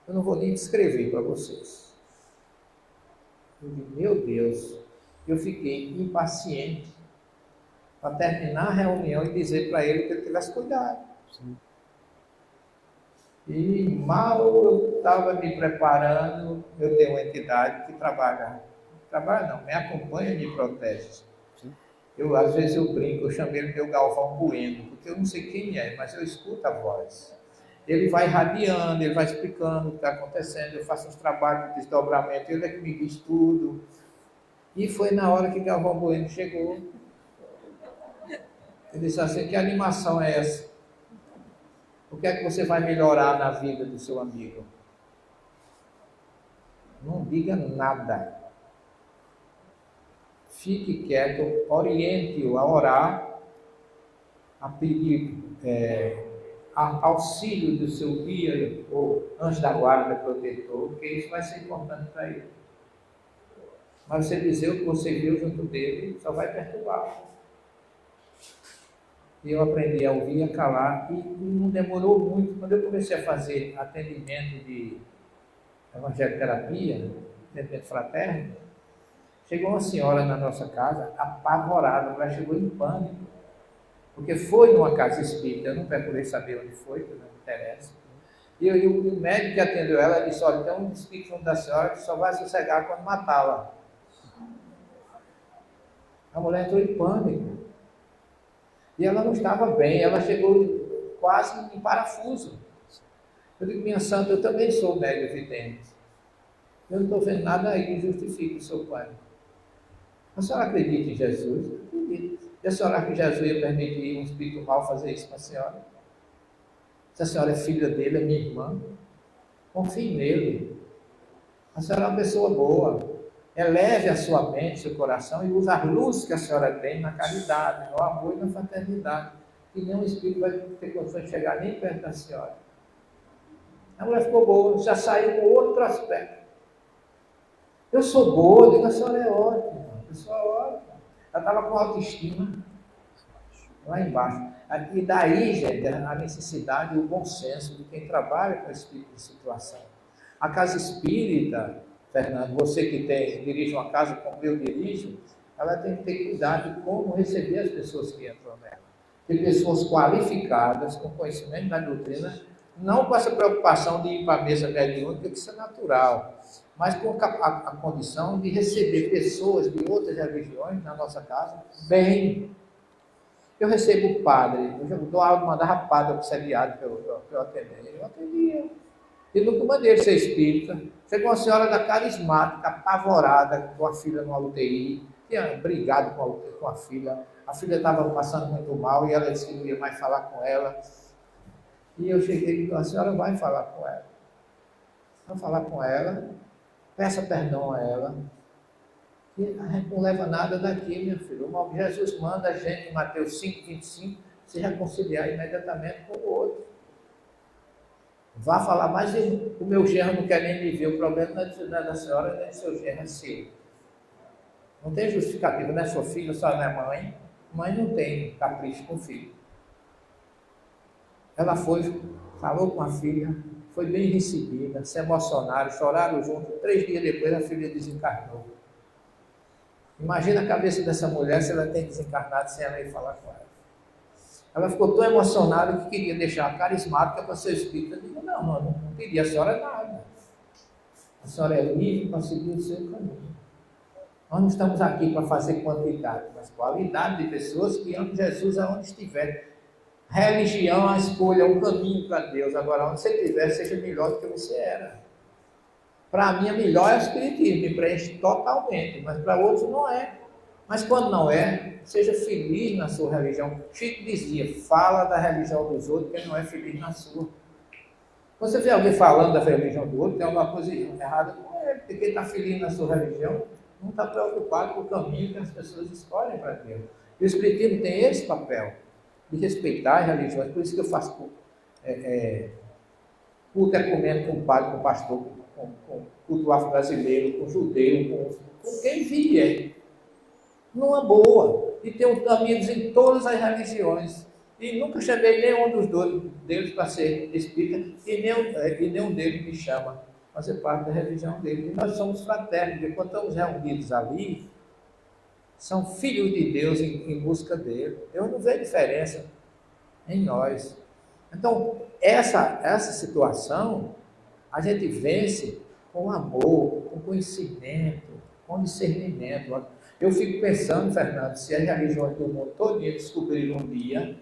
Eu não vou nem descrever para vocês. Eu digo, meu Deus, eu fiquei impaciente para terminar a reunião e dizer para ele que ele tivesse cuidado. Sim. E mal eu estava me preparando, eu tenho uma entidade que me acompanha e me protege. Sim. Às vezes eu brinco, eu chamei ele de meu Galvão Bueno, porque eu não sei quem é, mas eu escuto a voz. Ele vai radiando, ele vai explicando o que está acontecendo, eu faço uns trabalhos de desdobramento, ele é que me diz tudo. E foi na hora que Galvão Bueno chegou. Ele disse assim, que animação é essa? O que é que você vai melhorar na vida do seu amigo? Não diga nada. Fique quieto, oriente-o a orar, a pedir auxílio do seu guia ou anjo da guarda protetor, porque isso vai ser importante para ele. Mas você dizer o que você viu junto dele só vai perturbar. E eu aprendi a ouvir e a calar, e não demorou muito. Quando eu comecei a fazer atendimento de evangelioterapia, atendimento fraterno, chegou uma senhora na nossa casa, apavorada, ela chegou em pânico, porque foi numa casa espírita, eu não procurei saber onde foi, porque não me interessa. E o médico que atendeu ela disse, olha, tem um espírito junto da senhora que só vai sossegar quando matá-la. A mulher entrou em pânico. E ela não estava bem, ela chegou quase em parafuso. Eu digo, minha santa, eu também sou médio vidente. Eu não estou vendo nada aí que justifique o seu pânico. A senhora acredita em Jesus? Eu acredito. E a senhora acha que Jesus ia permitir um espírito mau fazer isso com a senhora? Se a senhora é filha dele, é minha irmã, confie nele. A senhora é uma pessoa boa. Eleve a sua mente, seu coração e use a luz que a senhora tem na caridade, no amor e na fraternidade. Que nenhum espírito vai ter condições de chegar nem perto da senhora. A mulher ficou boa, já saiu com outro aspecto. Eu sou boa, eu digo, a senhora é ótima, a pessoa é ótima. Ela estava com autoestima lá embaixo. E daí, gente, a necessidade e o bom senso de quem trabalha com esse tipo de situação. A casa espírita, Fernando, você que dirige uma casa como eu dirijo, ela tem que ter cuidado de como receber as pessoas que entram nela. Tem pessoas qualificadas, com conhecimento da doutrina, não com essa preocupação de ir para a mesa mediúnica, que isso é natural, mas com a condição de receber pessoas de outras religiões na nossa casa bem. Eu recebo padre, eu dou aula, mandava padre auxiliado para eu atender. Eu atendia. E nunca mandei ele ser espírita. Chegou uma senhora da carismática, apavorada, com a filha numa UTI, tinha brigado com a filha estava passando muito mal e ela disse que não ia mais falar com ela. E eu cheguei e disse, a senhora vai falar com ela. Vai falar com ela, peça perdão a ela, e a gente não leva nada daqui, minha filha. Jesus manda a gente, em Mateus 5,25, se reconciliar imediatamente com o outro. Vá falar, mas o meu genro não quer nem me ver, o problema não é da senhora, nem do seu genro, é seu. Não tem justificativa, não é sua filha, só não é mãe. Mãe não tem capricho com o filho. Ela foi, falou com a filha, foi bem recebida, se emocionaram, choraram junto. 3 dias depois a filha desencarnou. Imagina a cabeça dessa mulher se ela tem desencarnado sem ela ir falar com ela. Ela ficou tão emocionada que queria deixar a carismática para ser espírita. Eu digo, não queria a senhora nada. A senhora é livre para seguir o seu caminho. Nós não estamos aqui para fazer quantidade, mas qualidade de pessoas que amam Jesus aonde estiver. Religião, a escolha, um caminho para Deus. Agora, onde você estiver, seja melhor do que você era. Para mim, a melhor é o espiritismo, me preenche totalmente, mas para outros não é. Mas quando não é, seja feliz na sua religião. Chico dizia, fala da religião dos outros, quem não é feliz na sua. Quando você vê alguém falando da religião do outro, tem alguma coisa errada com ele, porque quem está feliz na sua religião não está preocupado com o caminho que as pessoas escolhem para Deus. E o espiritismo tem esse papel de respeitar as religiões, por isso que eu faço culto ecumênico com o padre, com o pastor, com culto afro-brasileiro, com o judeu, com quem vier. Numa boa. E tenho amigos em todas as religiões. E nunca chamei nenhum dos dois deles para ser espírita, e nenhum deles me chama para fazer parte da religião dele. E nós somos fraternos, porque quando estamos reunidos ali, são filhos de Deus em busca dele. Eu não vejo diferença em nós. Então, essa situação, a gente vence com amor, com conhecimento, com discernimento. Eu fico pensando, Fernando, se as religiões do mundo todo descobriram um dia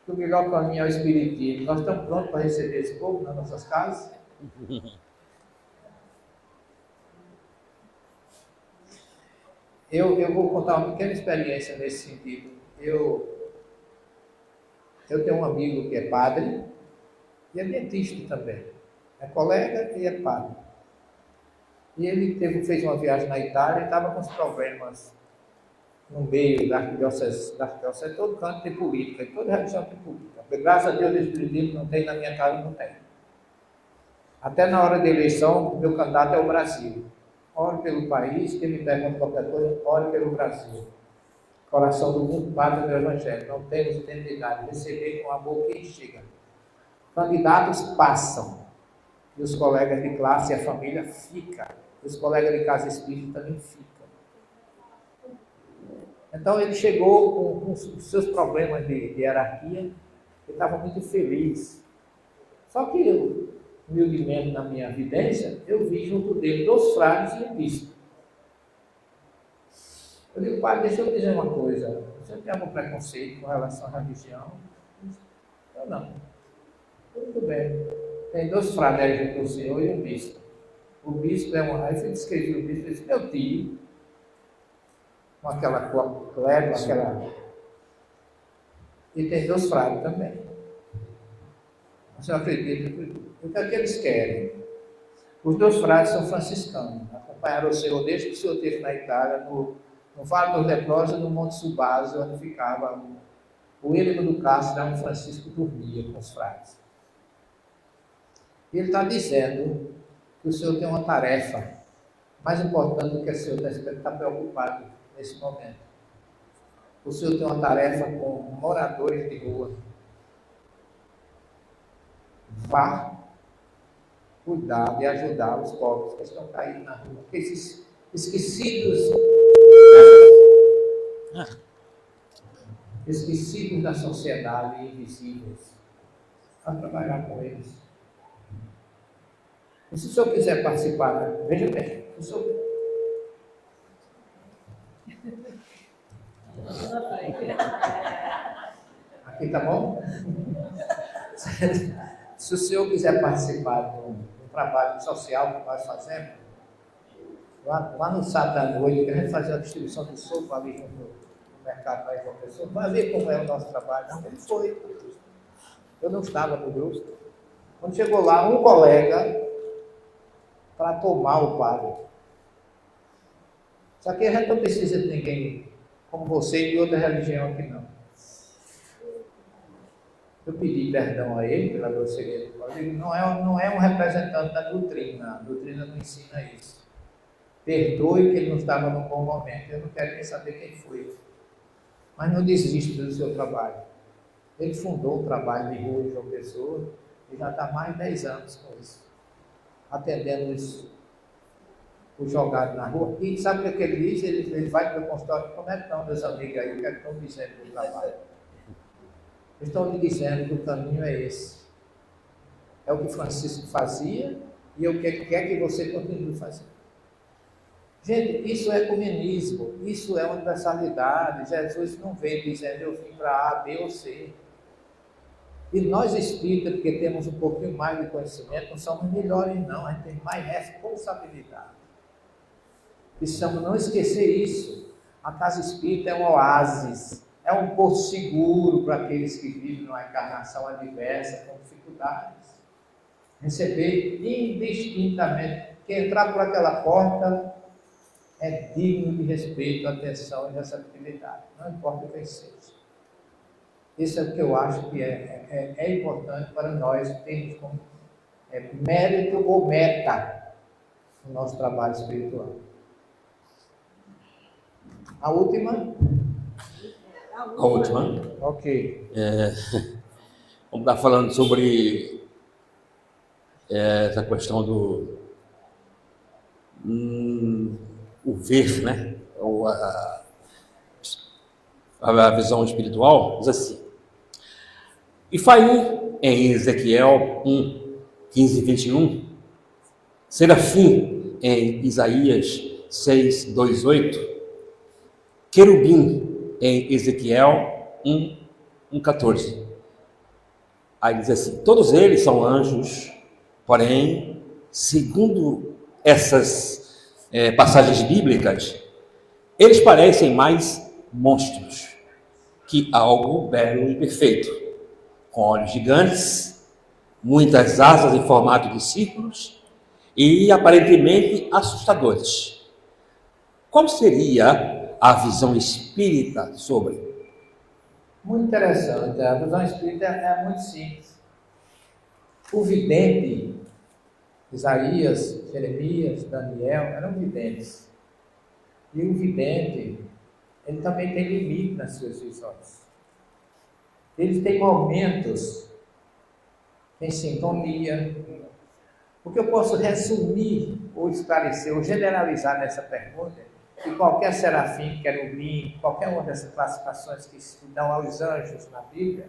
que o melhor caminho é o Espiritismo, nós estamos prontos para receber esse povo nas nossas casas? Eu vou contar uma pequena experiência nesse sentido. Eu tenho um amigo que é padre e é dentista também. É colega e é padre. E ele fez uma viagem na Itália e estava com os problemas no meio da arquidiocese, todo canto tem política, em toda religião tem política. Porque, graças a Deus, o Espiritismo não tem, na minha casa não tem. Até na hora da eleição, o meu candidato é o Brasil. Ore pelo país, quem me pergunta qualquer coisa, ore pelo Brasil. Coração do mundo, pátria do Evangelho. Não temos identidade, receber com amor quem chega. Candidatos passam, e os colegas de classe e a família ficam. Os colegas de casa espírita também ficam. Então ele chegou com os seus problemas de hierarquia, ele estava muito feliz. Só que eu, humildemente na minha vidência, eu vi junto dele 2 frades e um bispo. Eu digo, pai, deixa eu dizer uma coisa, você tem algum preconceito com relação à religião? Eu não. Tudo bem. Tem 2 frades junto do senhor e um bispo. O bispo é um... Aí eu descrevi o bispo e disse, meu tio, com aquela clero, aquela... E tem 2 frades também. Você acredita? O que é que eles querem? Os 2 frades são franciscanos. Acompanharam o senhor desde que o senhor esteve na Itália, no Vale dos Leprosos, no Monte Subásio, onde ficava o ermo do Castro, onde Francisco dormia com os frades. E ele está dizendo que o senhor tem uma tarefa mais importante do que o senhor está preocupado nesse momento. O senhor tem uma tarefa com moradores de rua. Vá cuidar e ajudar os pobres que estão caídos na rua, esses esquecidos da sociedade, invisíveis. Vá trabalhar com eles. E se o senhor quiser participar, veja bem, o senhor... Aqui tá bom? Se o senhor quiser participar do trabalho social que nós fazemos, lá no sábado à noite, querendo fazer a distribuição de sopa ali no mercado da João Pessoa, vai ver como é o nosso trabalho. Não, ele foi. Eu não estava no grupo. Quando chegou lá, um colega para tomar o padre. Só que a gente não precisa de ninguém como você e de outra religião aqui não. Eu pedi perdão a ele pela grosseria do código. Não é um representante da doutrina. A doutrina não ensina isso. Perdoe que ele não estava num bom momento. Eu não quero nem saber quem foi. Mas não desista do seu trabalho. Ele fundou o trabalho de rua em João Pessoa e já está há mais de 10 anos com isso. Atendendo os jogados na rua. E sabe o que ele diz? Ele vai para o consultório. Como é que estão meus amigos aí? O que é que estão dizendo do trabalho? Estão lhe dizendo que o caminho é esse. É o que Francisco fazia e é o que quer que você continue fazendo. Gente, isso é ecumenismo, isso é universalidade. Jesus não vem dizendo eu vim para A, B ou C. E nós espíritas, porque temos um pouquinho mais de conhecimento, não somos melhores não, a gente tem mais responsabilidade. Precisamos não esquecer isso. A casa espírita é um oásis. É um porto seguro para aqueles que vivem numa encarnação adversa, com dificuldades. Receber indistintamente. Quem entrar por aquela porta é digno de respeito, atenção e receptividade. Não importa quem seja. Isso é o que eu acho que é importante para nós termos como mérito ou meta no nosso trabalho espiritual. A última... A última. Ok. Vamos estar falando sobre essa questão do o ver, né? Ou a visão espiritual, diz assim. E Faiu em Ezequiel 1, 15 e 21, Serafim em Isaías 6, 2, 8, querubim em Ezequiel 1, 1, 14. Aí diz assim: todos eles são anjos, porém, segundo essas passagens bíblicas, eles parecem mais monstros que algo belo e perfeito, com olhos gigantes, muitas asas em formato de círculos e aparentemente assustadores. Qual seria a visão espírita sobre? Muito interessante. A visão espírita é muito simples. O vidente, Isaías, Jeremias, Daniel, eram videntes. E o vidente, ele também tem limite nas suas visões. Ele tem momentos em sintonia. O que eu posso resumir, ou esclarecer, ou generalizar nessa pergunta, que qualquer serafim, querubim, qualquer uma dessas classificações que se dão aos anjos na Bíblia,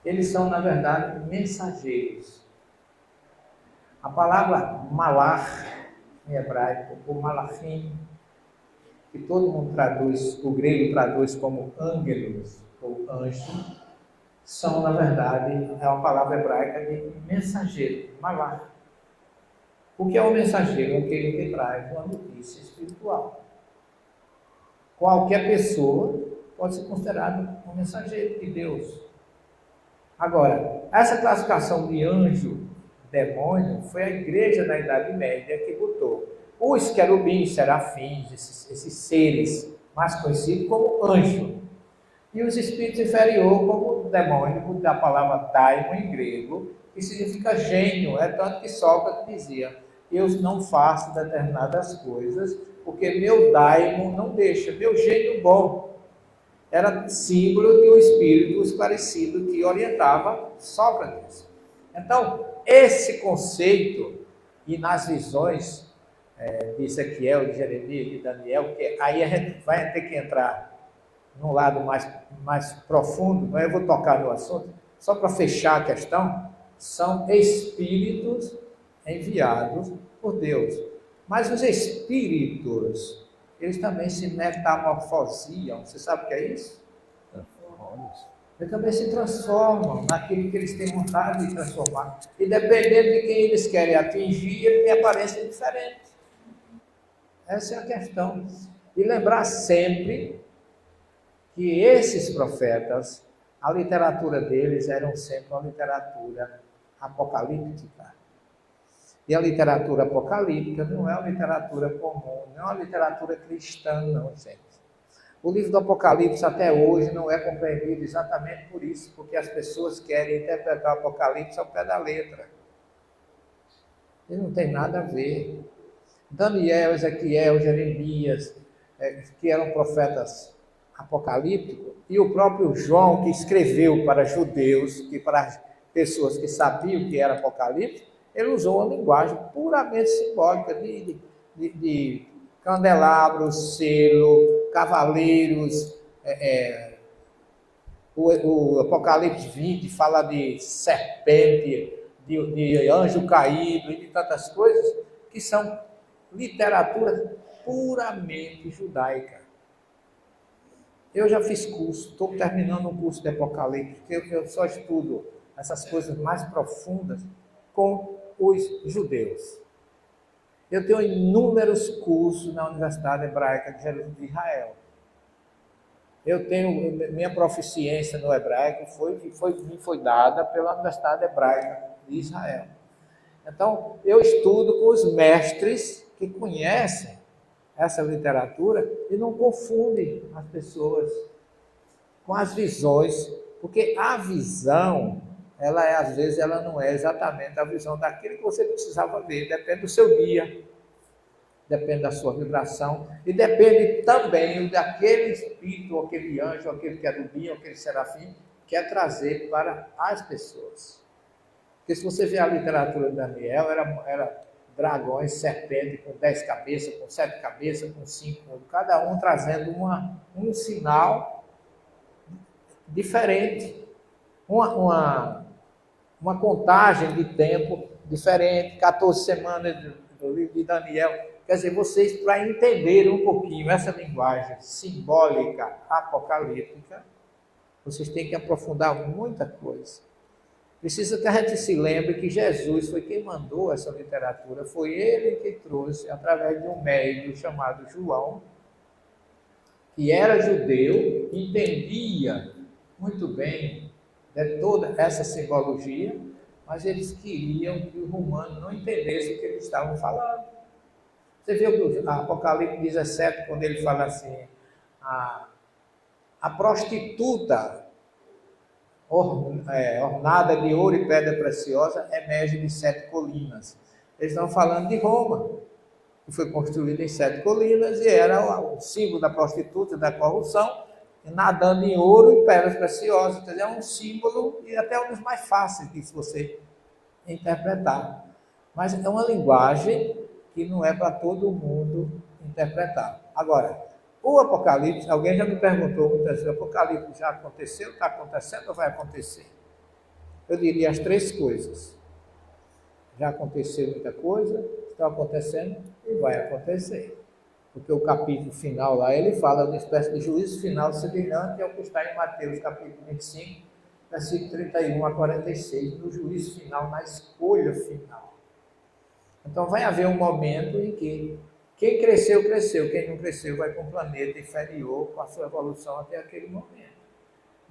eles são, na verdade, mensageiros. A palavra malach, em hebraico, ou malachim, que todo mundo traduz, o grego traduz como ângelos, ou anjo, são, na verdade, é uma palavra hebraica de mensageiro, malach. O que é o mensageiro? É aquele que traz uma notícia espiritual. Qualquer pessoa pode ser considerada um mensageiro de Deus. Agora, essa classificação de anjo, demônio, foi a igreja da Idade Média que botou os querubins, serafins, esses seres mais conhecidos como anjo, e os espíritos inferiores como demônio, da palavra daimon em grego, que significa gênio. É tanto que Sócrates dizia: eu não faço determinadas coisas porque meu daimon não deixa, meu gênio bom. Era símbolo de um espírito esclarecido que orientava Sócrates. Então, esse conceito, e nas visões de Ezequiel, de Jeremias, de Daniel, que aí a gente vai ter que entrar num lado mais profundo, mas eu vou tocar no assunto, só para fechar a questão, são espíritos enviados por Deus. Mas os espíritos, eles também se metamorfosiam. Você sabe o que é isso? Eles também se transformam naquilo que eles têm vontade de transformar. E dependendo de quem eles querem atingir, ele tem aparência diferente. Essa é a questão. E lembrar sempre que esses profetas, a literatura deles era sempre uma literatura apocalíptica. E a literatura apocalíptica não é uma literatura comum, não é uma literatura cristã, não, gente. O livro do Apocalipse até hoje não é compreendido exatamente por isso, porque as pessoas querem interpretar o Apocalipse ao pé da letra. E não tem nada a ver. Daniel, Ezequiel, Jeremias, que eram profetas apocalípticos, e o próprio João, que escreveu para judeus, que para pessoas que sabiam que era Apocalipse, ele usou uma linguagem puramente simbólica de candelabros, selo, cavaleiros. O Apocalipse 20 fala de serpente, de anjo caído e de tantas coisas que são literatura puramente judaica. Eu já fiz curso, estou terminando um curso de Apocalipse, porque eu só estudo essas coisas mais profundas com os judeus. Eu tenho inúmeros cursos na Universidade Hebraica de Israel. Eu tenho, minha proficiência no hebraico me foi dada pela Universidade Hebraica de Israel. Então, eu estudo com os mestres que conhecem essa literatura e não confundem as pessoas com as visões, porque a visão, às vezes, ela não é exatamente a visão daquilo que você precisava ver, depende do seu dia, depende da sua vibração, e depende também daquele espírito, ou aquele anjo, ou aquele querubim, ou aquele serafim, que quer trazer para as pessoas. Porque se você ver a literatura de Daniel, era dragões, serpente com 10 cabeças, com 7 cabeças, com 5, cada um trazendo um sinal diferente, uma contagem de tempo diferente, 14 semanas do livro de Daniel, Quer dizer, vocês, para entenderem um pouquinho essa linguagem simbólica apocalíptica, vocês têm que aprofundar muita coisa. Precisa que a gente se lembre que Jesus foi quem mandou essa literatura, foi ele que trouxe, através de um médium chamado João, que era judeu, entendia muito bem de toda essa simbologia, mas eles queriam que o romano não entendesse o que eles estavam falando. Você viu que Apocalipse 17, quando ele fala assim, a prostituta ornada de ouro e pedra preciosa emerge de 7 colinas. Eles estão falando de Roma, que foi construída em 7 colinas e era o símbolo da prostituta, da corrupção, nadando em ouro e pedras preciosas. Então, é um símbolo e até um dos mais fáceis de você interpretar. Mas é uma linguagem que não é para todo mundo interpretar. Agora, o Apocalipse, alguém já me perguntou muitas vezes, o Apocalipse já aconteceu, está acontecendo ou vai acontecer? Eu diria as 3 coisas. Já aconteceu muita coisa, está acontecendo e vai acontecer. Porque o capítulo final lá, ele fala de uma espécie de juízo final semelhante ao que está em Mateus, capítulo 25, versículo 31 a 46, no juízo final, na escolha final. Então vai haver um momento em que quem cresceu, cresceu. Quem não cresceu vai para um planeta inferior com a sua evolução até aquele momento.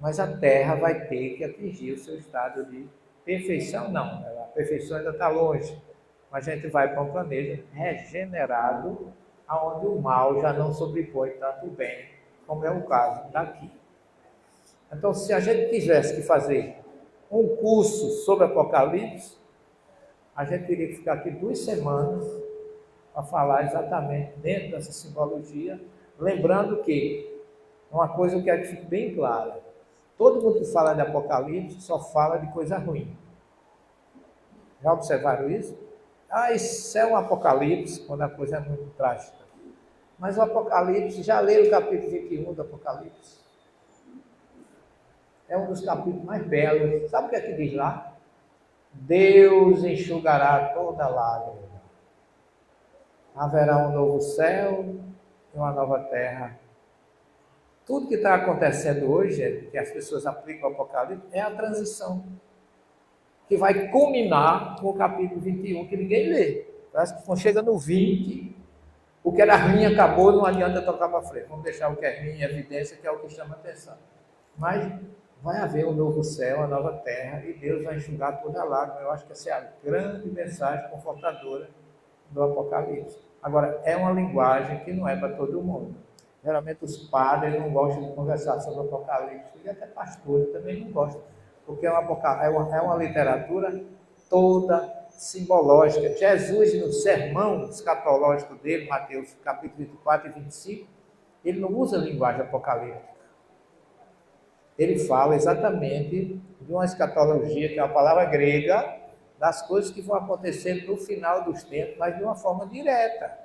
Mas a Terra vai ter que atingir o seu estado de perfeição. Não, a perfeição ainda está longe. Mas a gente vai para um planeta regenerado, onde o mal já não sobrepõe tanto o bem, como é o caso daqui. Então, se a gente tivesse que fazer um curso sobre Apocalipse, a gente teria que ficar aqui 2 semanas para falar exatamente dentro dessa simbologia, lembrando que uma coisa eu quero que fique bem clara: todo mundo que fala de Apocalipse só fala de coisa ruim. Já observaram isso? Isso é um Apocalipse, quando a coisa é muito trágica. Mas o Apocalipse, já leram o capítulo 21 do Apocalipse? É um dos capítulos mais belos. Sabe o que é que diz lá? Deus enxugará toda lágrima. Haverá um novo céu e uma nova terra. Tudo que está acontecendo hoje, que as pessoas aplicam o Apocalipse, é a transição, que vai culminar com o capítulo 21, que ninguém lê. Parece que quando chega no 20, o que era ruim acabou, não adianta tocar para frente. Vamos deixar o que é ruim em evidência, que é o que chama atenção. Mas vai haver um novo céu, uma nova terra, e Deus vai enxugar toda a lágrima. Eu acho que essa é a grande mensagem confortadora do Apocalipse. Agora, é uma linguagem que não é para todo mundo. Geralmente os padres não gostam de conversar sobre o Apocalipse, e até pastores também não gostam, porque é uma literatura toda simbológica. Jesus, no sermão escatológico dele, Mateus capítulo 24 e 25, ele não usa linguagem apocalíptica. Ele fala exatamente de uma escatologia, que é uma palavra grega, das coisas que vão acontecer no final dos tempos, mas de uma forma direta.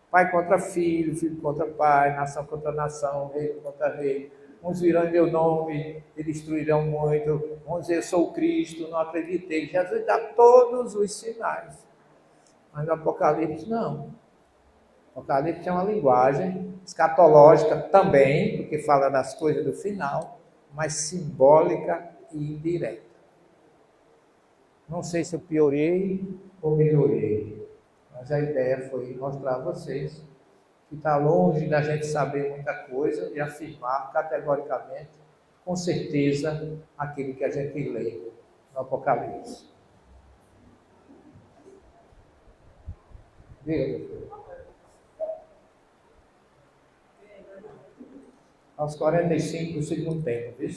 Pai contra filho, filho contra pai, nação contra nação, rei contra rei. Uns virão em meu nome e destruirão muito. Vão dizer, eu sou o Cristo, não acreditei. Jesus dá todos os sinais. Mas no Apocalipse, não. O Apocalipse é uma linguagem escatológica também, porque fala das coisas do final, mas simbólica e indireta. Não sei se eu piorei ou melhorei, mas a ideia foi mostrar a vocês que está longe da gente saber muita coisa e afirmar categoricamente, com certeza, aquilo que a gente lê no Apocalipse. Diga, doutor. Aos 45 do segundo tempo, viu?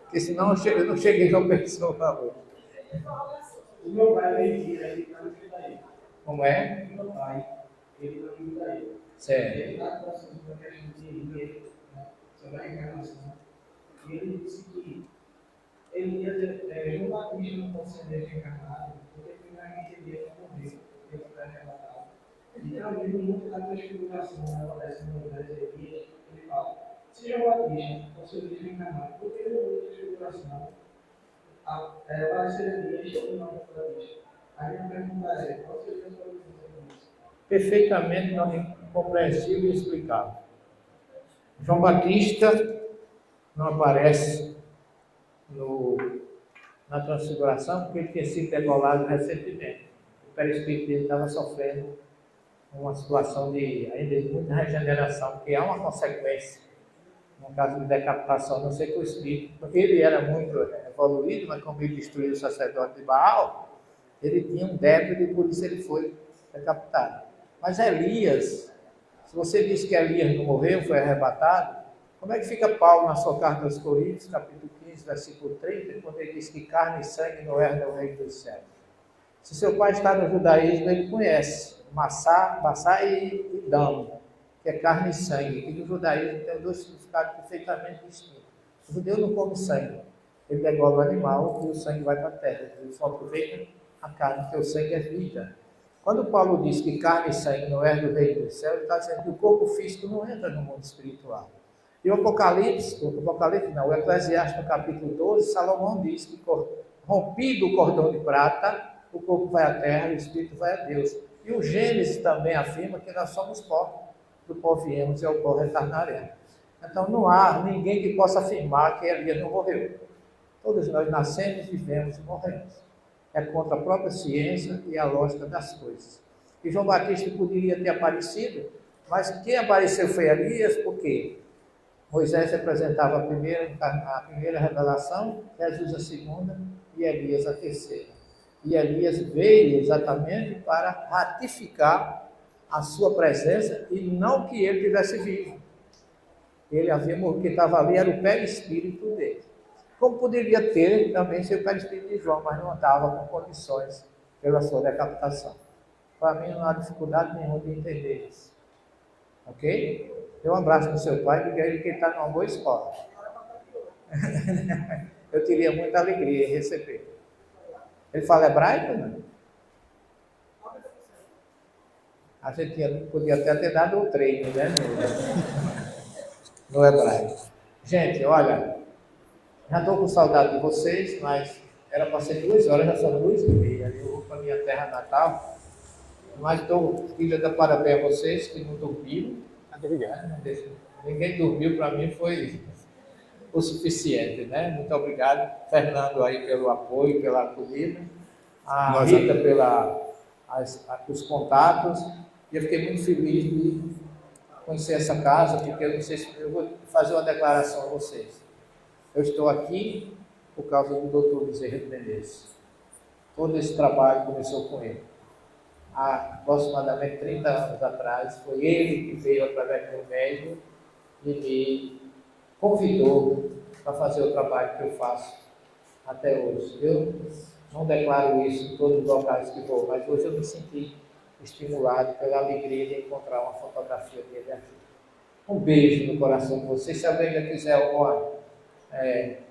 Porque senão eu não cheguei a uma pessoa na rua. O meu pai é mentira, ele está no judaísmo. Como é? O meu pai, ele está no judaísmo. Certo. Ele está trazendo para que a gente entenda sobre a encarnação. E ele disse que ele ia João Batista não pode ser reencarnado, porque primeiramente ele ia morrer, ele foi arrebatado. E também no mundo da transfiguração, aparece no Moisés Elias, ele fala: se João Batista fosse reencarnado, por que no mundo da transfiguração apareceria Elias e não Batista? A minha pergunta é: qual seria a sua visão perfeitamente incompreensível e explicável. João Batista não aparece na transfiguração porque ele tinha sido degolado recentemente. O perispírito dele estava sofrendo uma situação ainda de muita regeneração, que é uma consequência, no caso de decapitação, não sei que o espírito, porque ele era muito evoluído, mas como ele destruiu o sacerdote de Baal, ele tinha um débito e por isso ele foi decapitado. Mas Elias, se você diz que Elias não morreu, foi arrebatado, como é que fica Paulo na sua carta aos Coríntios, capítulo 15, versículo 30, quando ele diz que carne e sangue não herdam o reino dos céus? Se seu pai está no judaísmo, ele conhece Massá e Damo, que é carne e sangue. E no judaísmo tem dois significados perfeitamente distintos. O judeu não come sangue, ele degola o animal e o sangue vai para a terra. Ele só aproveita a carne, porque o sangue é vida. Quando Paulo diz que carne e sangue não herdam o reino dos céus, ele está dizendo que o corpo físico não entra no mundo espiritual. E o Eclesiastes, no capítulo 12, Salomão diz que rompido o cordão de prata, o corpo vai à terra e o espírito vai a Deus. E o Gênesis também afirma que nós somos pó, do pó viemos e ao pó retornaremos. Então não há ninguém que possa afirmar que Elias não morreu. Todos nós nascemos, vivemos e morremos. É contra a própria ciência e a lógica das coisas. E João Batista poderia ter aparecido, mas quem apareceu foi Elias, porque Moisés representava a primeira revelação, Jesus a segunda e Elias a terceira. E Elias veio exatamente para ratificar a sua presença e não que ele tivesse vivo. Ele havia morrido, que estava ali, era o perispírito dele. Como poderia ter também ser o perispírito de João, mas não estava com condições pela sua decapitação. Para mim não há dificuldade nenhuma de entender isso. Ok? Dê um abraço no seu pai, diga a ele que ele está numa boa escola. Eu teria muita alegria em receber. Ele fala hebraico, não? A gente podia até ter dado um treino, né? No hebraico. Gente, olha, já estou com saudade de vocês, mas era para ser 2 horas, já são 2h30. Eu vou para a minha terra natal, mas queria dar parabéns a vocês que não dormiram. Ninguém dormiu, para mim foi o suficiente, né? Muito obrigado, Fernando, aí pelo apoio, pela acolhida, a Rita pelos contatos, e eu fiquei muito feliz de conhecer essa casa, porque eu não sei se eu vou fazer uma declaração a vocês. Eu estou aqui por causa do Dr. Bezerra de Menezes. Todo esse trabalho começou com ele. Há aproximadamente 30 anos atrás, foi ele que veio através do médico e me convidou para fazer o trabalho que eu faço até hoje. Eu não declaro isso em todos os locais que vou, mas hoje eu me senti estimulado pela alegria de encontrar uma fotografia dele aqui. Um beijo no coração de vocês. Se alguém ainda quiser alguma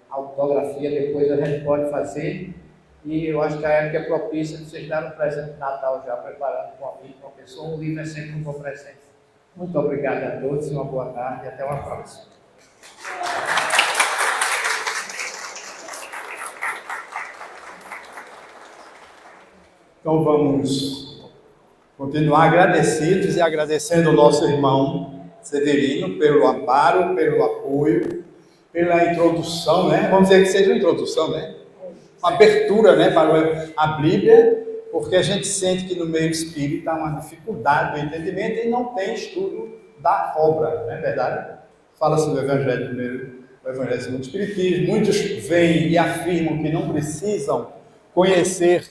autografia, depois a gente pode fazer. E eu acho que a época é propícia de vocês darem um presente de Natal já, preparando com um amigo, com uma pessoa. Um livro é sempre um bom presente. Muito obrigado a todos, uma boa tarde e até uma próxima. Então vamos continuar agradecidos e agradecendo ao nosso irmão Severino pelo amparo, pelo apoio, pela introdução, né? Vamos dizer que seja uma introdução, né? Uma abertura, né, para a Bíblia, porque a gente sente que no meio espírita há uma dificuldade do entendimento e não tem estudo da obra, não é verdade? Fala-se do Evangelho primeiro, o Evangelho segundo o Espiritismo. Muitos vêm e afirmam que não precisam conhecer,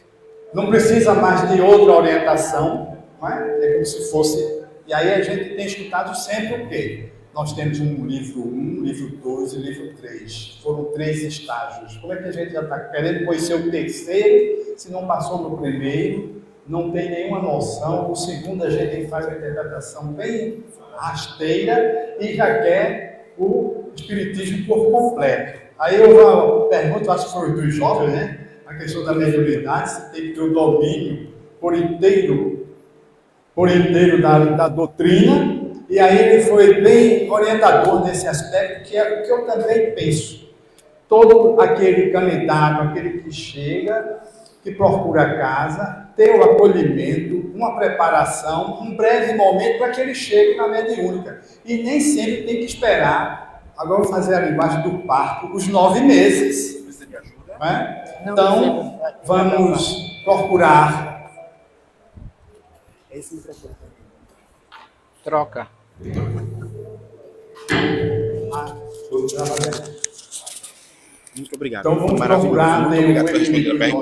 não precisa mais de outra orientação, não é? É como se fosse. E aí a gente tem escutado sempre o quê? Nós temos um livro 1, livro 2 e livro 3. Foram 3 estágios. Como é que a gente já está querendo conhecer o terceiro, se não passou no primeiro, não tem nenhuma noção. O segundo a gente faz uma interpretação bem rasteira e já quer o espiritismo por completo. Aí eu pergunto, acho que foi dos jovens, né? A questão da mediunidade, você tem que ter o domínio por inteiro da doutrina. E aí ele foi bem orientador nesse aspecto, que é o que eu também penso. Todo aquele candidato, aquele que chega, que procura a casa, ter o acolhimento, uma preparação, um breve momento para que ele chegue na mediúnica. E nem sempre tem que esperar, agora vou fazer a linguagem do parto, os 9 meses. Né? Então, vamos procurar. Troca. Muito obrigado. Então vamos Maravilhoso. procurar Muito ter obrigado um por responder equilíbrio bem.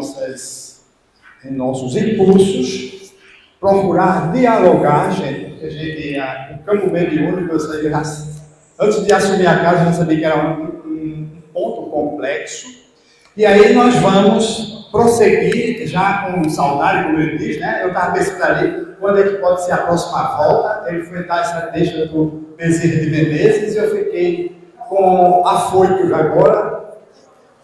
em nossos impulsos, procurar dialogar, gente, porque a gente, o campo mediúnico, antes de assumir a casa, eu já sabia que era um ponto complexo, e aí nós vamos prosseguir, já com saudade, como ele diz, né? Eu estava pensando ali, quando é que pode ser a próxima volta, ele foi dar essa deixa do Bezerra de Menezes, e eu fiquei com afoito agora.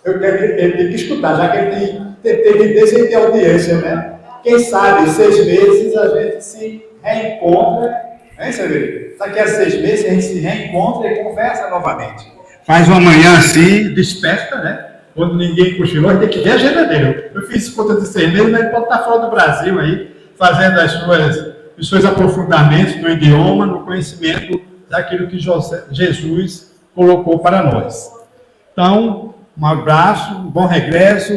Eu quero que ele tem que escutar, já que ele teve desde a audiência, né? Quem sabe, 6 meses a gente se reencontra, hein, Severino? Daqui a 6 meses a gente se reencontra e conversa novamente. Faz uma manhã assim, desperta, né? Quando ninguém cochilou, a gente tem que ver a agenda dele. Eu fiz conta de 6 meses, mas ele pode estar fora do Brasil aí, fazendo os seus aprofundamentos no idioma, no conhecimento daquilo que Jesus colocou para nós. Então, um abraço, um bom regresso,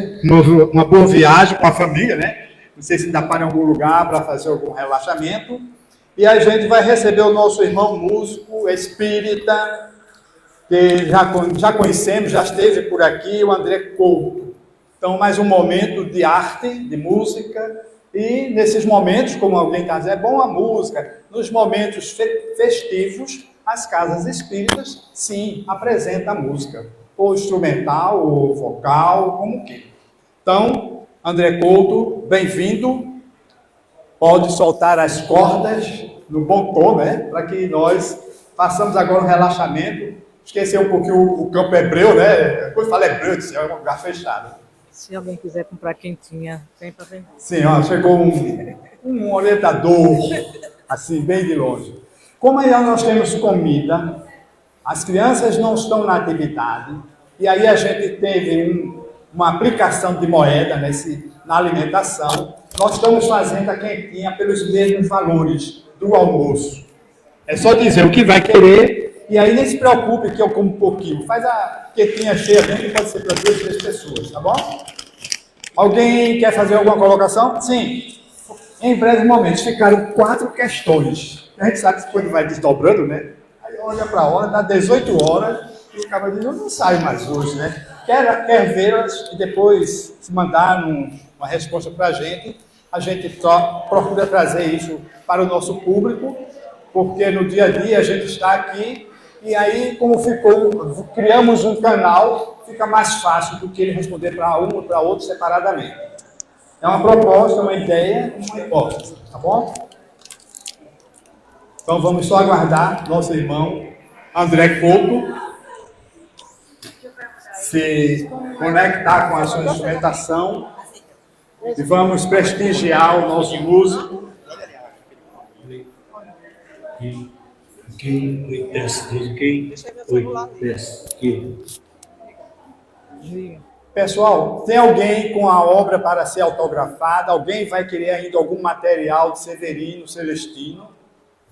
uma boa viagem com a família, né? Não sei se ainda para em algum lugar para fazer algum relaxamento. E a gente vai receber o nosso irmão músico, espírita, que já conhecemos, já esteve por aqui, o André Couto. Então, mais um momento de arte, de música. E nesses momentos, como alguém está dizendo, é bom a música. Nos momentos festivos, as casas espíritas, sim, apresentam a música. Ou instrumental, ou vocal, como que. Então, André Couto, bem-vindo. Pode soltar as cordas no bom tom, né? Para que nós façamos agora um relaxamento. Esquecer um pouquinho o campo hebreu, né? Quando fala hebreu, é um lugar fechado. Se alguém quiser comprar quentinha, vem para vender. Sim, ó, chegou um orientador, assim, bem de longe. Como aí nós temos comida, as crianças não estão na atividade, e aí a gente teve uma aplicação de moeda na alimentação, nós estamos fazendo a quentinha pelos mesmos valores do almoço. É só dizer o que vai querer, e aí nem se preocupe que eu como um pouquinho. Faz a quentinha cheia dentro, que pode ser para 2, 3 pessoas, tá bom? Alguém quer fazer alguma colocação? Sim. Em breves momentos, ficaram 4 questões. A gente sabe que quando vai desdobrando, né? Aí olha para a hora, dá 18 horas, e o cara diz, eu não saio mais hoje, né? Quer vê-las e depois se mandar uma resposta para a gente procura trazer isso para o nosso público, porque no dia a dia a gente está aqui, e aí, como criamos um canal, fica mais fácil do que ele responder para um ou para outro separadamente. É uma proposta, uma ideia, uma hipótese, tá bom? Então vamos só aguardar nosso irmão André Couto se conectar com a sua instrumentação e vamos prestigiar o nosso músico. Pessoal, tem alguém com a obra para ser autografada? Alguém vai querer ainda algum material de Severino, Celestino?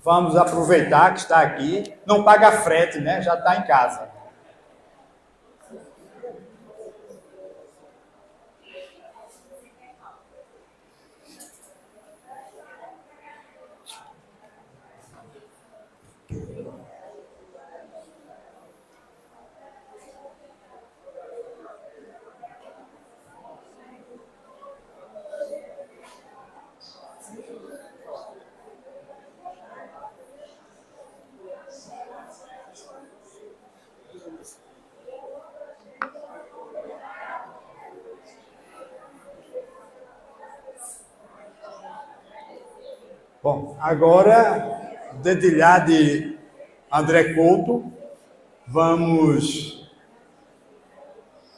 Vamos aproveitar que está aqui. Não paga frete, né? Já está em casa. Bom, agora, dedilhar de André Couto, vamos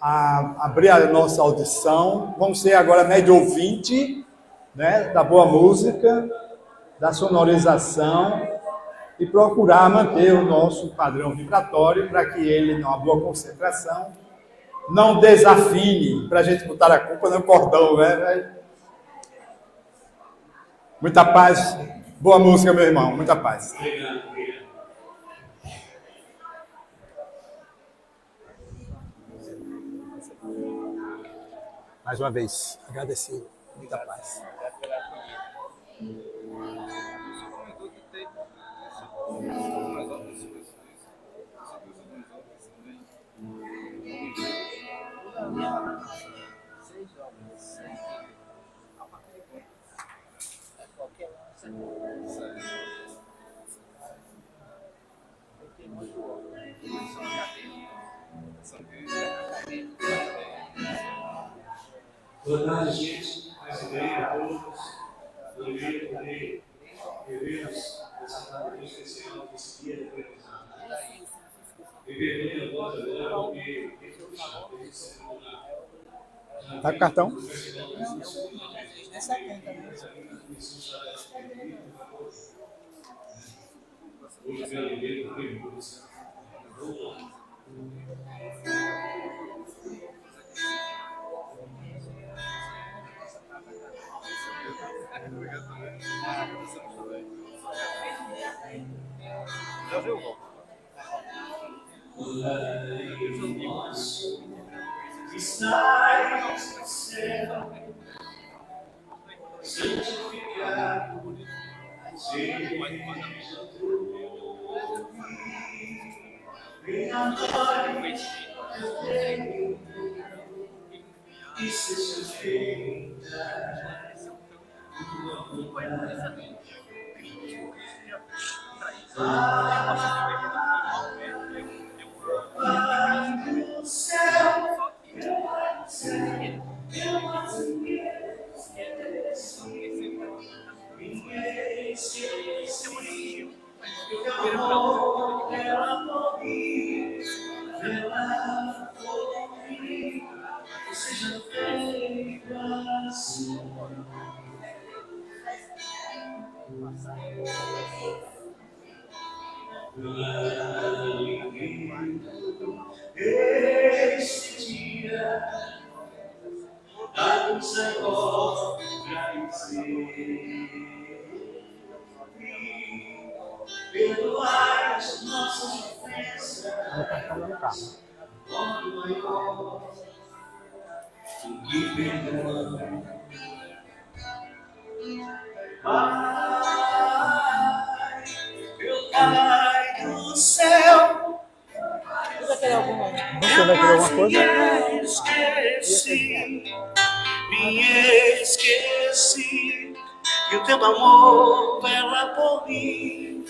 abrir a nossa audição. Vamos ser agora médio ouvinte, né, da boa música, da sonorização e procurar manter o nosso padrão vibratório para que ele, numa boa concentração, não desafine para a gente botar a culpa no cordão, né? Muita paz. Boa música, meu irmão. Muita paz. Mais uma vez, agradecido. Muita paz. Boa tarde, gente. Presidente, a todos. Alegria poder revê-los nessa tarde especial, nesse dia de aprendizado. Viver bem agora, porque tem que puxar, tem que ser Tá com cartão? hoje pela alegria do primeiro. Estás no céu, santificado seja o teu nome. Venha a nós teu reino e seja feita tua vontade. Pai do céu, me esqueci, teu amor pela mim, pela mim, seja feito assim. Este dia, dá-nos agora perdoai as nossas ofensas, quanto maior do que perdoamos. Pai, meu Pai do céu, Você vai querer alguma coisa? me esqueci que o teu amor vela por mim,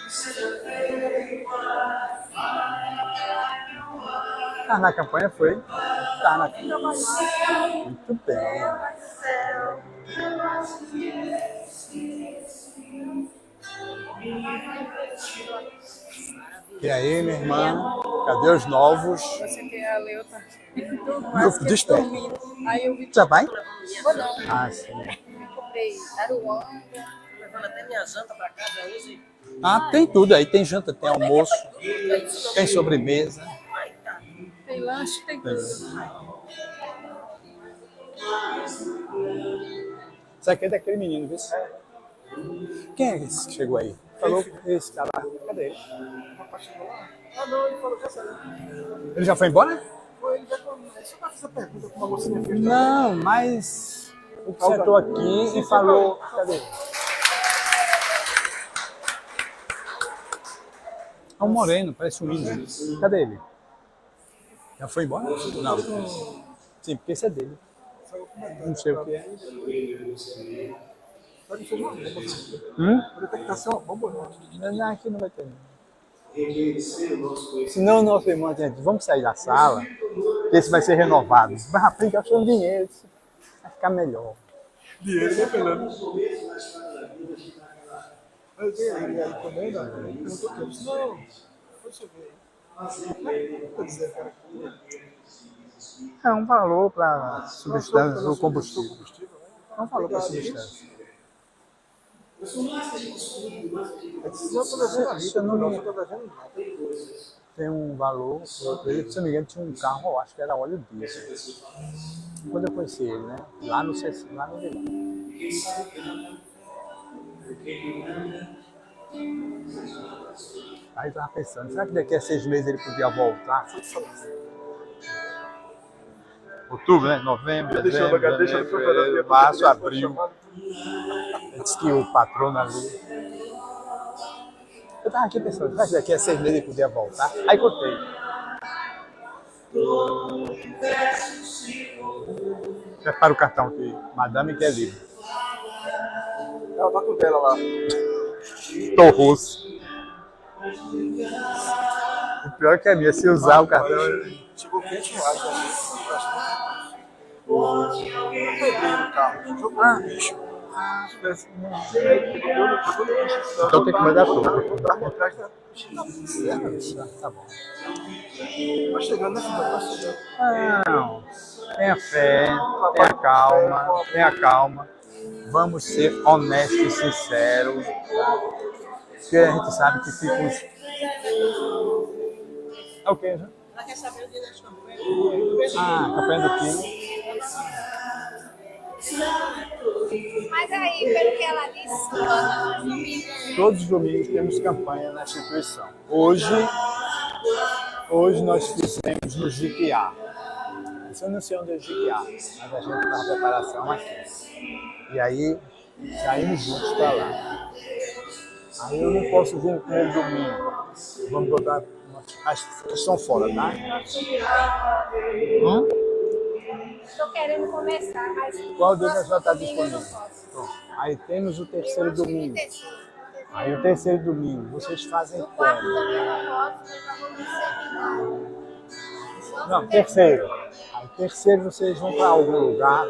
seja feita. Tá na campanha, foi? Tá na campanha. Muito bem. E aí, minha irmã? Cadê os novos? Você quer a Leuta? Eu despego. Aí eu vi. Já vai? Vou não. Ah, sim. Comprei aruanda. Levando até minha janta pra casa hoje. Ah, tem tudo aí. Tem janta, tem almoço, tem sobremesa. Tem lanche, tem tudo. Isso aqui é daquele menino, viu? Quem é esse que chegou aí? Falou esse cara lá. Cadê ele? Ah, não, ele falou que já saiu. Ele já foi embora? Foi, ele já começou a fazer essa pergunta com uma mocinha fez. Não, mas o que sentou aqui e falou. Cadê ele? É um moreno, parece um índio. Cadê ele? Já foi embora? Não. Sim, porque esse é dele. Não sei o que é. Pode fazer uma bomba. Pode ter que estar uma bomba, não. Não, aqui não vai ter. Senão, nosso irmão, gente, vamos sair da sala. Esse vai ser renovado. Mas, rapaz, gastando dinheiro. Vai ficar melhor. Dinheiro, né, Fernando? Mas e aí, ele comendo? Ele perguntou o quê? Eu disse, não, deixa eu ver aí. Quer dizer, cara, É um valor para substância do combustível. É um valor para substância. não, eu tô devendo ali, eu não tô devendo nada. tem um valor. Ele, se não me engano, tinha um carro, eu acho que era óleo diesel. Quando eu conheci ele, né? Lá no Vilar. Aí eu tava pensando, será que daqui a 6 meses ele podia voltar? Outubro, né? Novembro, dezembro, janeiro, fevereiro, março, abril. Ele disse que o patrono ali. Eu tava aqui pensando, será que daqui a 6 meses ele podia voltar? Aí contei. Prepara o cartão aqui, Madame que é livre. Ela tá com o dela lá. Tô russo. O pior é que é minha, se usar o cartão. Chegou 500 reais. Eu peguei no carro. Jogou no bicho. Então tem que mandar tudo. Tá por trás da. Tá bom. Tá chegando, né, filho? Tá chegando. Não. Tenha fé, tenha calma. Vamos ser honestos e sinceros. Porque a gente sabe que fica uns. É o quê, já? Ela quer saber o dia das campanhas. Campanha do Quilo. Mas aí, pelo que ela disse, Todos os domingos temos campanha na instituição. Hoje nós fizemos no Jiquiá. Eu não sei onde é o Jiquiá, mas a gente está na preparação aqui. E aí, saímos juntos para lá. Aí eu não posso vir com ele domingo. Vamos botar as que estão fora, tá? estou querendo começar, mas... Qual deles já está disponível? Pronto. Aí temos o terceiro domingo. Aí o terceiro domingo, vocês fazem como? Não, terceiro. Aí terceiro vocês vão para algum lugar,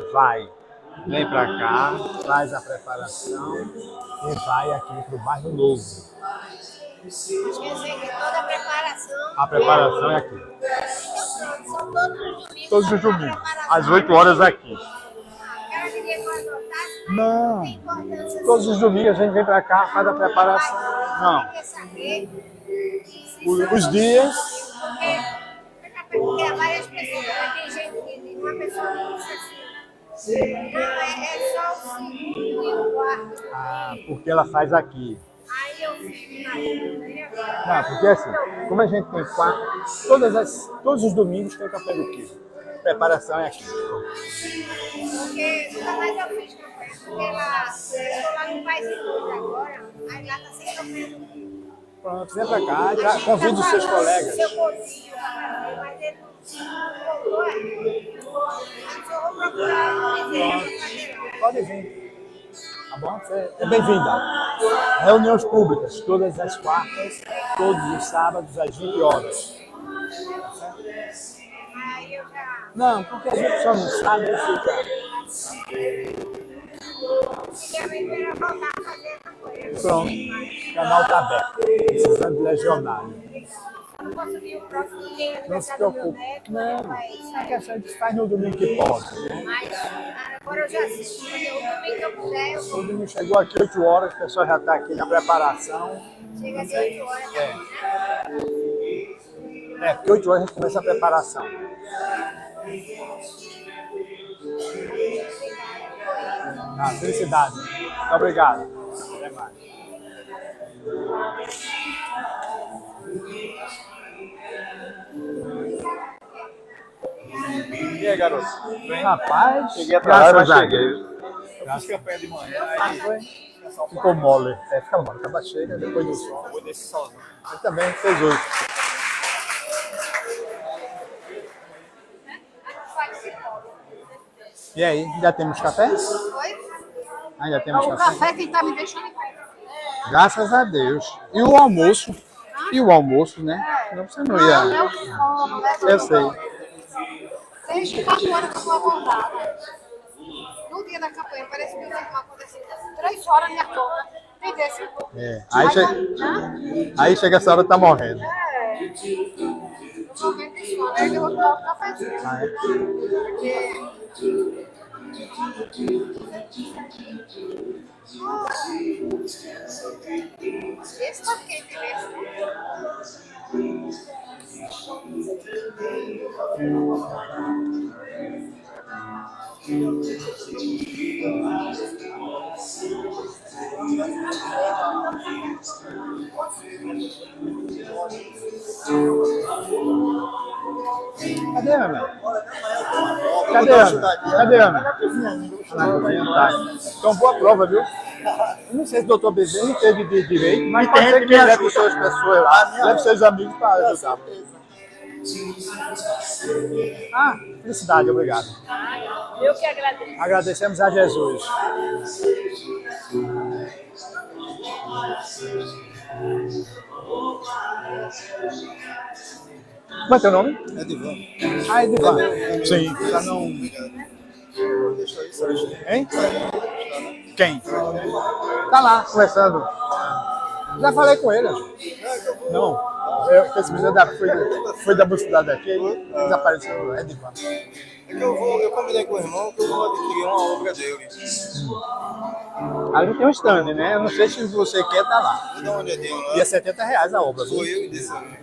vem para cá, faz a preparação e vai aqui para o bairro Novo. Quer dizer que toda a preparação... A preparação é aqui. São todos os domingos. Todos os domingos, às 8 horas aqui. Ela queria que eu anotasse, mas Não, tem importância. todos os domingos a gente vem para cá, faz a preparação. Não, Quer saber os dias... Porque há várias pessoas, tem gente que diz, uma pessoa não disse assim. Não, é só o segundo e o quarto. Porque ela faz aqui. Aí eu fico na dúvida. Não, porque assim, como a gente tem todos os domingos tem café do quilo. Preparação é aqui. Porque nunca mais eu fiz campanha. Porque lá, eu estou lá no País de Luz agora, aí lá está sem campanha do quilo. Pronto, vem pra cá, convide os seus colegas. Seu povinho para fazer, mas ele não voltou ainda. Mas eu vou procurar Pode vir. Tá bom? Você é bem-vinda. Reuniões públicas, todas as quartas, todos os sábados, às 20 horas. Aí eu já... Não, porque a gente só não sabe fica. Queria voltar a fazer campanha. Pronto, o canal está aberto. Precisando de legionário. Eu não posso vir o próximo domingo, Não se aniversário do meu preocupe. neto, Não, ele vai é que sair. a gente faz no domingo que pode. Mas agora eu já sei, porque o domingo que eu puder, eu O vou. domingo chegou aqui 8 horas, o pessoal já está aqui na preparação. Chega às 8 horas da manhã. Porque 8 horas a gente começa a preparação. Felicidade. Muito obrigado. Até mais. E aí, garoto? Rapaz, Cheguei atrasado, mas cheguei. Já Fiz campanha de manhã. ficou mole. Fica mole. Acaba chega depois do sol. Foi desse solzão. Ele também fez 8. E aí, já temos café? Oi? Ainda temos O café? café que tá me deixando em pé. Graças a Deus. E o almoço? E o almoço, né? Não, você não ia. Eu como, né? Eu sei. Desde 4 horas que eu estou acordada. No dia da campanha, parece que eu tenho uma coisa assim. 3 horas minha conta. Tem desse. Aí chega essa hora, tá morrendo. No momento de sono, aí eu vou tomar um cafezinho. Esse tá quente mesmo. Cadê a Ana? Cadê a Ana? Cadê a Ana? Na cozinha, tá. Então, boa prova, viu? Eu não sei se o doutor Bezerra teve de direito, mas pode ser que leve suas pessoas lá, leve seus amigos para ajudar. Ah, felicidade, obrigado. Eu que agradeço. Agradecemos a Jesus. Como é teu nome? Edivan. Ah, Edivan. Sim, já não... Hein? Quem? Tá lá, conversando. Já falei com ele. Não. Esse menino foi da mocidade daqui, ele desapareceu. Edivan. É que eu combinei com o irmão que eu vou adquirir uma obra dele. Ali tem um stand, né? Eu não sei se você quer estar lá. Vou dar uma olhadinha lá. E é R$70 a obra. Foi eu e disse a mim.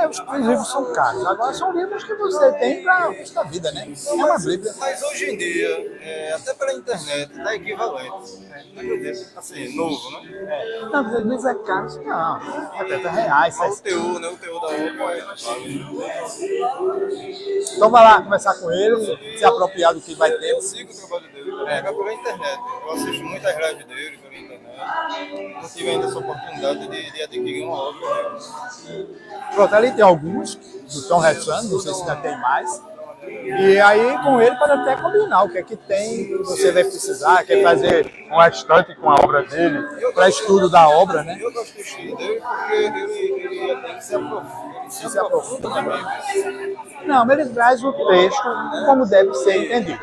Os livros são caros. Agora são livros que você tem para a vida, né? É uma Bíblia. Mas hoje em dia, até pela internet, tá equivalente. Assim, novo, né? Não, os livros é caro. Não, R$70. O teor, né? O teor da obra é. Então vai lá conversar com ele, se apropriar do que vai ter. Eu sigo o trabalho dele, pela internet. Eu assisto muitas lives dele pela internet. Não tive ainda essa oportunidade de adquirir uma obra dele. Pronto, ali tem alguns do Tom Retsano, não sei se ainda tem mais. E aí com ele pode até combinar o que é que tem, que você vai precisar, quer fazer um estante com a obra dele, para estudo da obra, né? Eu gosto do estilo dele porque ele tem que se aprofunda na Bíblia. Não, ele traz o texto como deve ser entendido.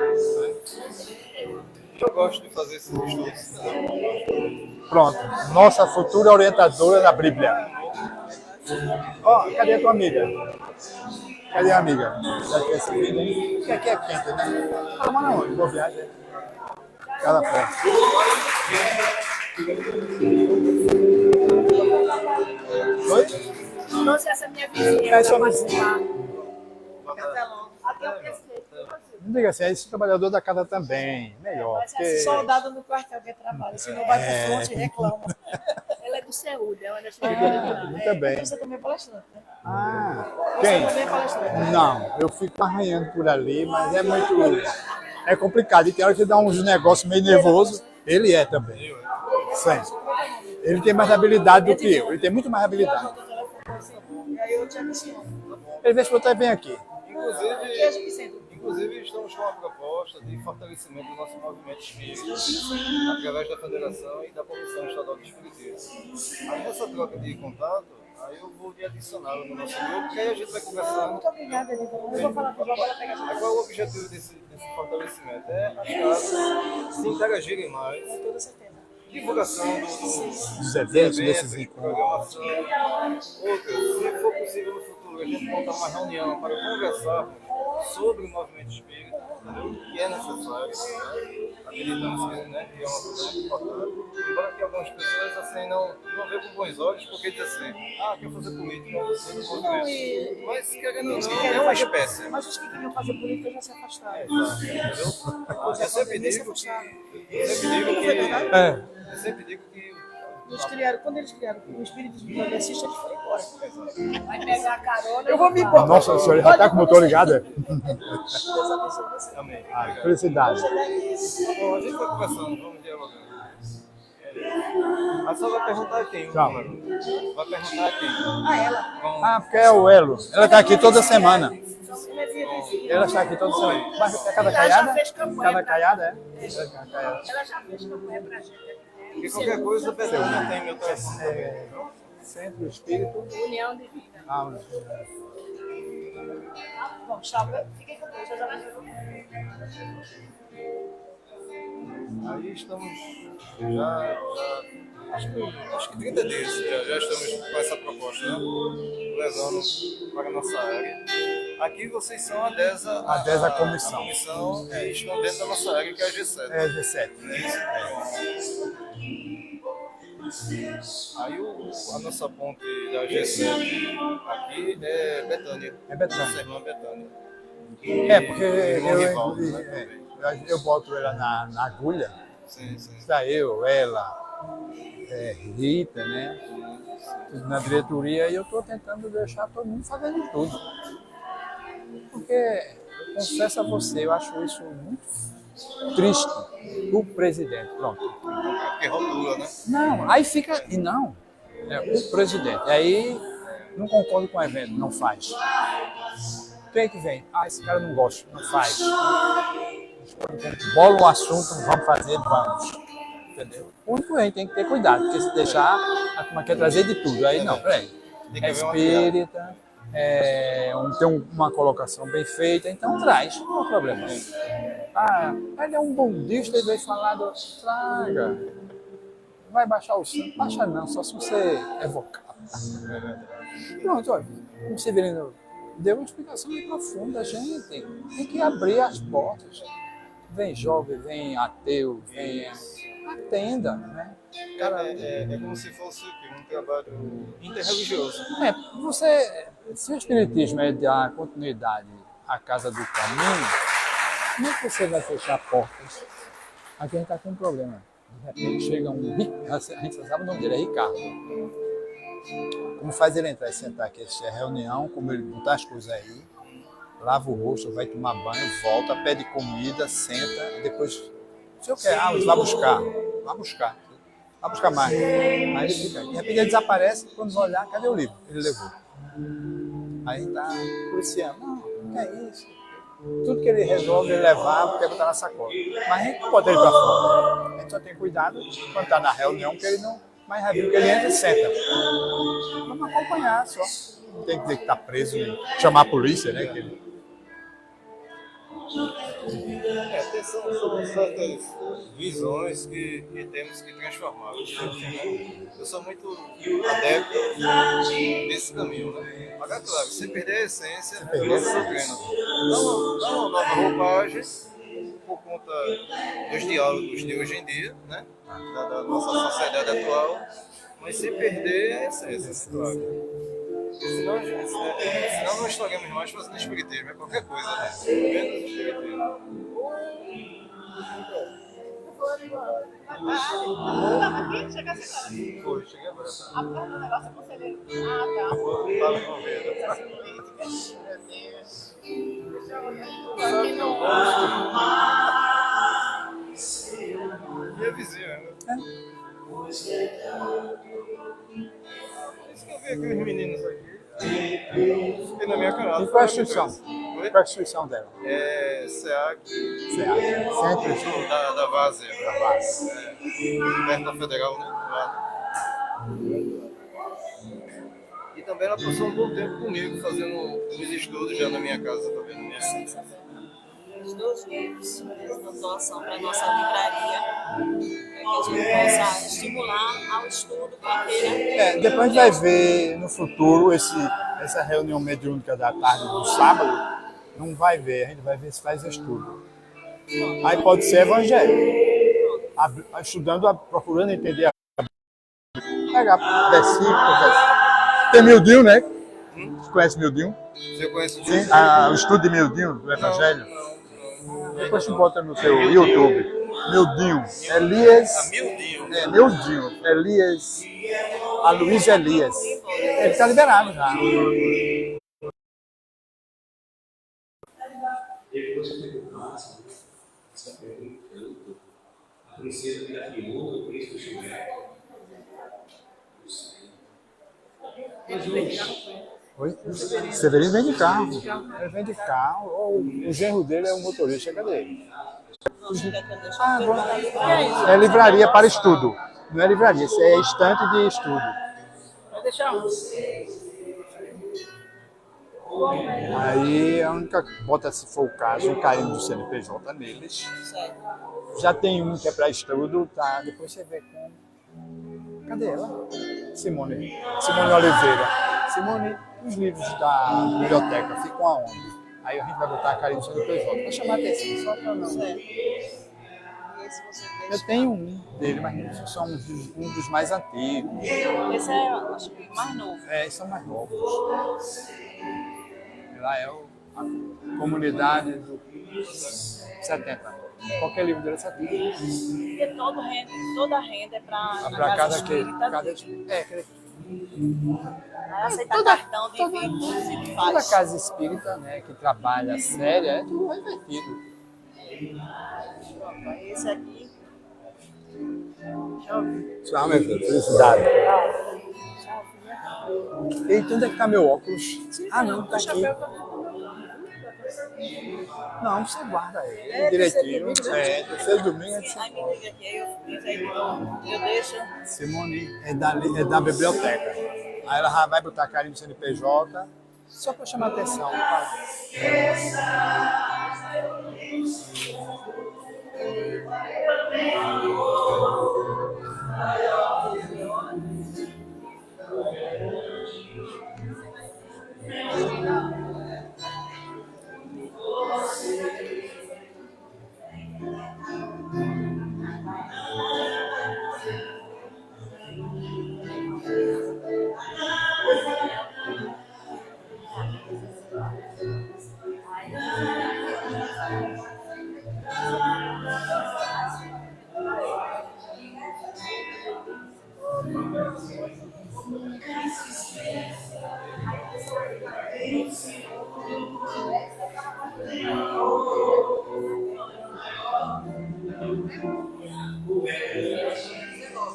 Eu gosto de fazer esses estudos. Pronto, nossa futura orientadora da Bíblia. Ó, cadê a tua amiga? Cadê a amiga? Já quer esse vídeo, hein? Porque aqui é quente, né? Fala, mas não, boa viagem. Cada pé. Oi? Trouxe essa minha vizinha É, só para me- participar. Até o prefeito. Não diga assim, é esse trabalhador da casa também. Melhor. Mas Porque... esse soldado no quartel que trabalha, se não vai pro fronte, reclama. Ela é do Ceúde, ela é Muito bem. Você também é palestrante, né? Ah, Você quem? também é palestrante. Não, eu fico arranhando por ali, mas é muito. É complicado. E tem hora que dá uns negócios meio nervoso. Ele é também. Sim. Ele tem mais habilidade do que eu. Ele tem muito mais habilidade. E aí eu te adiciono. Ele vê se você vem aqui. Aqui a gente senta. Inclusive, estamos com uma proposta de fortalecimento do nosso movimento espírita, através da Federação e da Comissão Estadual de Espiritismo. Aí, nessa troca de contato, aí eu vou lhe adicioná-lo no nosso grupo, que aí a gente vai conversar. Muito obrigada, Eliva. Eu vou falar com o João para pegar essa Qual é o objetivo desse fortalecimento? É as casas se interagirem mais, com toda certeza. divulgação Dos eventos, desses encontros. programação. Outra, se for possível no futuro, a gente montar uma reunião para conversarmos sobre o movimento espírita, entendeu? Que é necessário, né? Acreditamos que é uma coisa muito importante. Embora que algumas pessoas assim, não vejam com bons olhos, porque dizem assim, quer fazer política, dentro do movimento. Mas querendo ou não, é uma espécie. Mas os que queriam fazer política já se afastaram. Entendeu? Eu sempre digo que. É. Eu sempre digo que. Quando eles criaram o espiritismo progressista, eles foram embora. Vai pegar a carona. Eu vou me embora. Nossa senhora, já tá com o motor ligado? Deus abençoe você. Amém. Felicidade. Bom, a gente vai conversando, vamos dialogando. Aí só vai perguntar a quem? Tchau. Vai perguntar a quem? Ela. Ah, porque é o Elo. Ela tá aqui toda semana. Ela é minha vizinha. Ela está aqui toda semana. Mas é cada Ela já caiada? fez campanha Cada pra- caiada, é? Cada caiada. Ela já fez campanha pra gente. Porque qualquer coisa, Betânia tem meu telefone. Centro Espírito. União de Vida. Ah, Bom, tchau. Fiquem com Deus. Eu já Aí estamos já acho que 30 dias já estamos com essa proposta, né? Levando para a nossa área. Aqui vocês são a DESA, A DESA comissão. A comissão e estão dentro da nossa área, que é a G7. é G7. Né? Aí a nossa ponte da G7 aqui é Betânia. É Betânia. Nossa irmã Betânia. Porque Irmão Rivaldo, né? eu boto ela na agulha. Sim, sim. Está eu, ela, Rita, né? Tudo na diretoria e eu estou tentando deixar todo mundo fazendo tudo. Porque, confesso a você, eu acho isso muito triste. O presidente, pronto. Porque rotula, né? Não, aí fica. E não, o presidente. Aí não concordo com o evento, não faz. Quem é que vem? Esse cara não gosta, não faz. Bola um assunto, vamos fazer, vamos. Entendeu? O único que a gente tem que ter cuidado, porque se deixar, a turma quer trazer de tudo. Aí não, peraí. É espírita, tem uma colocação bem feita, então traz, não é um problema. Ele é um budista e veio falar do. Traga. Vai baixar o santo? Baixa não, só se você evocar. Pronto, olha, o Severino deu uma explicação muito profunda, gente. Tem que abrir as portas. Vem jovem, vem ateu, vem. Atenda, né? É como se fosse um trabalho interreligioso. Se o Espiritismo é dar continuidade à casa do caminho, como é que você vai fechar portas? Aqui a gente está com um problema. De repente chega a gente só sabe o nome dele, é Ricardo. Como faz ele entrar e sentar aqui, assistir a reunião, como ele botar as coisas aí, lava o rosto, vai tomar banho, volta, pede comida, senta, depois, se eu quero, vai buscar mais. Aí ele fica, de repente ele desaparece, quando vai olhar, cadê o livro? Ele levou. Aí tá policiando, não é isso. Tudo que ele resolve ele levar, porque botar na sacola. Mas a gente não bota ele para fora. A gente só tem cuidado quando está na reunião, que ele não. Mas já viu que ele entra e senta. Vamos acompanhar só. Não tem que dizer que está preso e chamar a polícia, né? São certas visões que temos que transformar. Eu sou muito adepto desse caminho, né? Mas, claro, sem perder a essência do nosso doutrina. Dá uma nova roupagem por conta dos diálogos de hoje em dia, né? Da nossa sociedade atual, mas sem perder a essência, claro. Senão não estaremos mais fazendo espiritismo, é qualquer coisa, né? Menos espiritismo. Chega assim, Foi, cheguei agora. a porta do negócio é conselheiro. Tá. Estava envolvendo. Minha vizinha, né? Isso que eu vi aqueles meninos aqui. Fiquei na minha cara. E qual é a instituição? Qual é a instituição dela? É SEAC. Centro Centro da Várzea. Perto da Federal, né? E também ela passou um bom tempo comigo, fazendo uns estudos já na minha casa, tá vendo? Os 2 livros, uma doação para a nossa livraria, para que a gente possa estimular ao estudo para queira. depois a gente vai ver no futuro essa reunião mediúnica da tarde do sábado. Não vai ver, a gente vai ver se faz estudo. Aí pode ser evangelho. Estudando, procurando entender pegar versículos. Tem Mildinho, né? Você conhece Mildinho? Você conhece o Sim, o estudo de Mildinho, do Evangelho. Depois você bota no seu YouTube. Mildinho. Elias. Mildinho. Elias. Luiz Elias. Ele está liberado já. E depois eu pergunto, essa pergunta, a princesa que afirmou o príncipe Chimé. Oi? Severino vem de carro. Ele vem de carro. O genro dele é o motorista. Cadê ele? É livraria para estudo. Não é livraria, isso é estante de estudo. Vai deixar um. Aí a única bota, se for o caso, o carimbo do CNPJ neles. Já tem um que é para estudo, tá? Depois você vê como. Cadê ela? Simone Oliveira. Simone, os livros da biblioteca ficam aonde? Aí a gente vai botar carimbo do CNPJ. Vai chamar a atenção, só para não. se você tem. Eu tenho um dele, mas são um dos mais antigos. Esse é, acho que, mais novo. Eles são mais novos. Lá é a comunidade dos 70. Qualquer livro dele é 70. Porque toda a renda é para Pra cada espírita. Aí aceita cartão de 20 e toda faz. casa espírita, né, que trabalha séria, é tudo revertido. Pronto, aí esse aqui. Deixa eu ver. Tchau, meu filho. Felicidade. Eita, onde é que tá meu óculos? Ah, não, tá aqui. Não, você guarda ele direitinho. Terceiro domingo. Aí me liga aqui, aí eu fiz, aí eu deixo. Simone é da biblioteca. Aí ela já vai botar carinho no CNPJ, só para chamar atenção.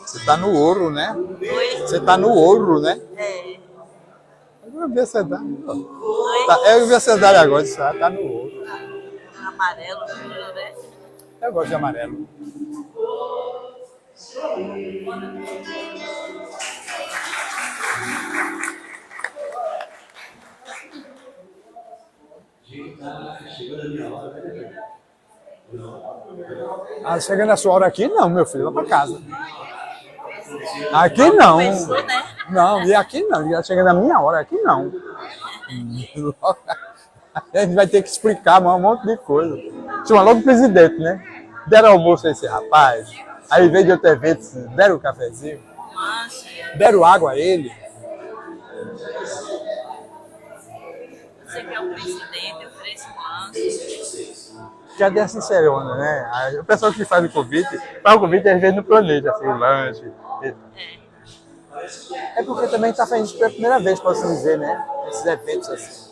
Você tá no ouro, né? Você tá no ouro, né? É. Universidade. É universidade agora, tá no ouro. Amarelo, tudo, né? Eu gosto de amarelo. Ah, chegando a sua hora aqui? Não, meu filho, vai pra casa. Aqui não. Não, e aqui não. Já chegando a minha hora, aqui não. A gente vai ter que explicar um monte de coisa. Chama logo o presidente, né? Deram almoço a esse rapaz. Aí veio de outro evento, deram um cafezinho. Deram água a ele. Você quer o presidente, eu ofereço um lanche. Cadê a sincerona, né? Aí, o pessoal que faz o convite às vezes não planeja assim, o lanche. É porque também está fazendo isso pela primeira vez, posso dizer, né? Esses eventos assim.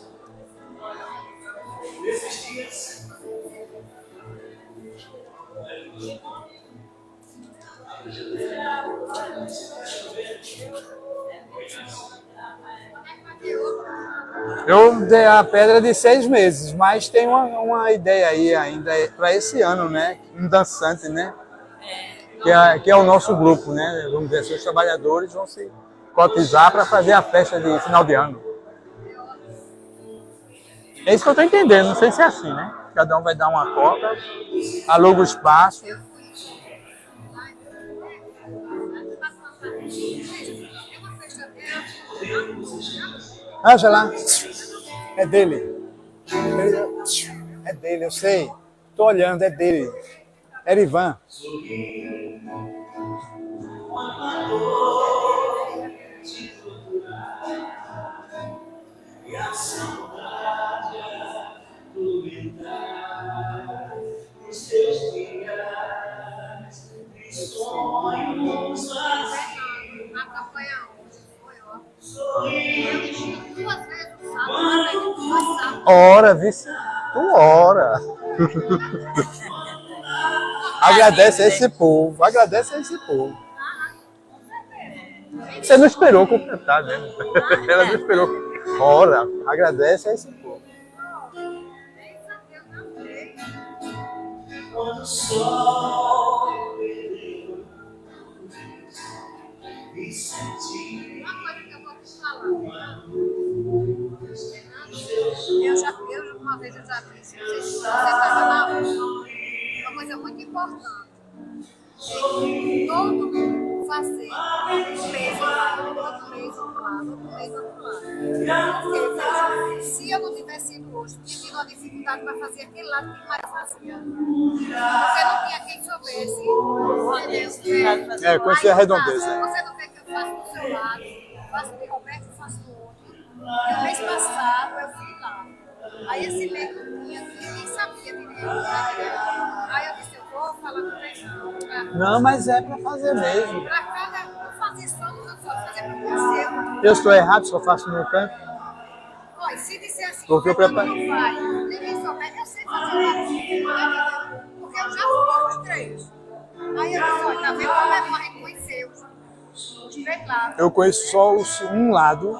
Eu dei a pedra de 6 meses, mas tem uma ideia aí ainda para esse ano, né? Um dançante, né? Que é o nosso grupo, né? Vamos dizer assim, os trabalhadores vão se cotizar para fazer a festa de final de ano. É isso que eu estou entendendo, não sei se é assim, né? Cada um vai dar uma cota, aluga o espaço. Ângela, é dele. É dele, eu sei. Tô olhando, é dele. Era Ivan. A campanha hoje foi, ó. Eu enchi 2 vezes o sábado, Ora, vice. Tu ora. Agradece a esse povo. Agradece a esse povo. Você não esperou completar, né? Ela não esperou. Ora, agradece a esse povo. Quando o sol e sentir uma coisa que eu vou te falar. Uma vez eu já disse, não sei se você estava na rua, uma coisa muito importante. Todo mundo fazer um mês lá, outro mês outro lado, outro mês outro lado. Porque se eu não tivesse ido hoje, tinha tido uma dificuldade para fazer aquele lado que Maria fazia. Porque não tinha quem soubesse. Entendeu? É, conhecer a redondeza. Você não quer que eu faça do seu lado, faço de Roberto e faço do outro. E o mês passado eu fui lá. Aí esse mês não tinha, ninguém sabia direito. Aí eu disse, eu vou falar com o pessoal. Não, mas é para fazer mesmo. Para cada, não fazer só, não só fazer para o seu. Eu estou errado, só faço no meu canto. Olha, se disser assim, Porque eu preparo. não vai, ninguém souber, eu sei fazer lá. Porque eu já fui os três. Aí eu disse, olha, tá vendo como é bom a gente conhecer os três lados. Eu conheço só um lado.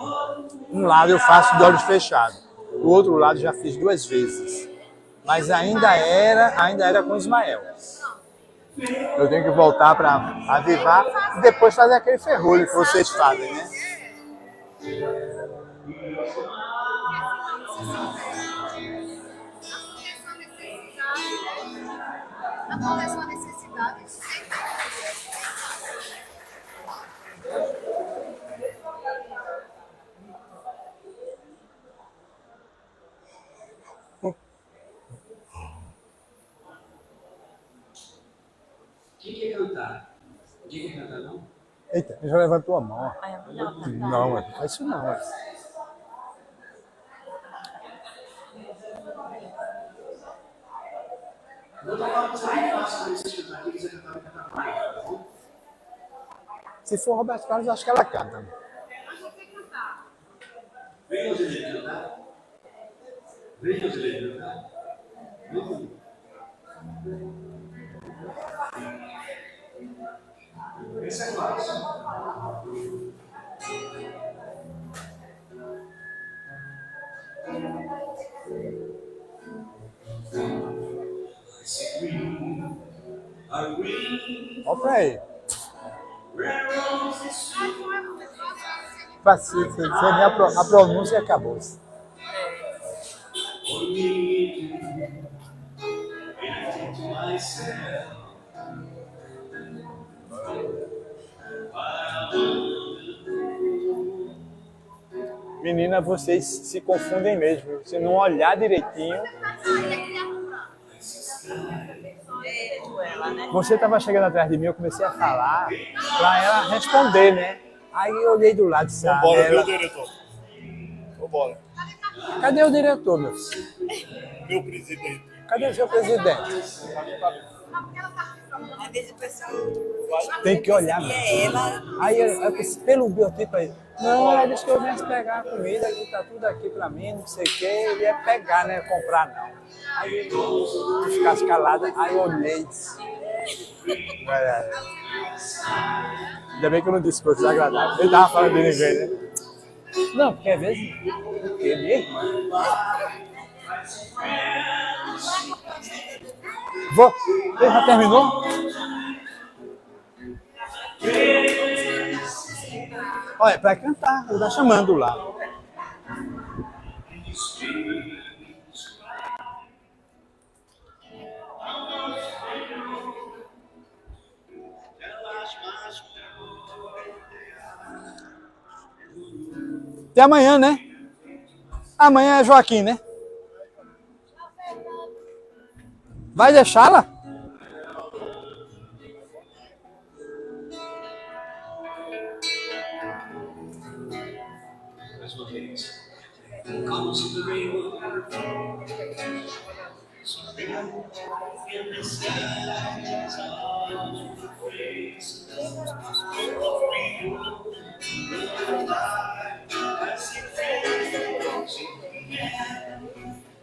Um lado eu faço de olhos fechados. O outro lado já fiz 2 vezes. Mas ainda era com Ismael. Eu tenho que voltar para avivar e depois fazer aquele ferrolho que vocês fazem, né? Qual é a sua necessidade? Quem quer cantar? Ninguém quer cantar, não? Eita, já levantou a mão. Não, não faz isso não. Se for Roberto Carlos, acho que ela canta. Vem, Odilene, cantar. Vem, Odilene, cantar. Esse é fácil. Olha pra aí. Fácil, a pronúncia acabou. Menina, vocês se confundem mesmo. Se não olhar direitinho. Você estava chegando atrás de mim, eu comecei a falar para ela responder, né? Aí eu olhei do lado, sabe? Vambora, ela... viu, diretor? Vambora. Cadê o diretor, meu filho? Meu presidente. Cadê o seu presidente? Às vezes o pessoal Tem que olhar, meu. ela. Aí eu disse, pelo biotipo aí. Não, ela disse que eu venho pegar a comida, que tá tudo aqui pra mim, não sei o quê. Ele ia pegar, né? Comprar não. Aí eu ficasse calada, aí eu olhei e disse. Ainda bem que eu não disse coisa desagradável. Ele tava falando de ninguém, né? Não, porque às vezes. O quê mesmo? Vou. Ele já terminou? Olha, para cantar, ele tá chamando lá. Até amanhã, né? Amanhã é Joaquim, né? Vai deixá-la? Mais uma vez. Comes the rainbow. In the skies of the face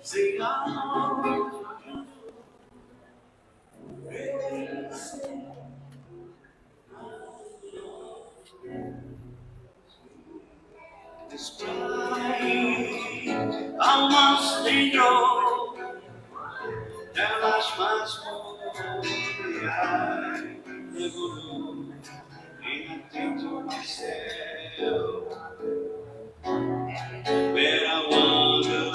sing on. Almas dentro delas mais demorou e atento ao céu. Where I wander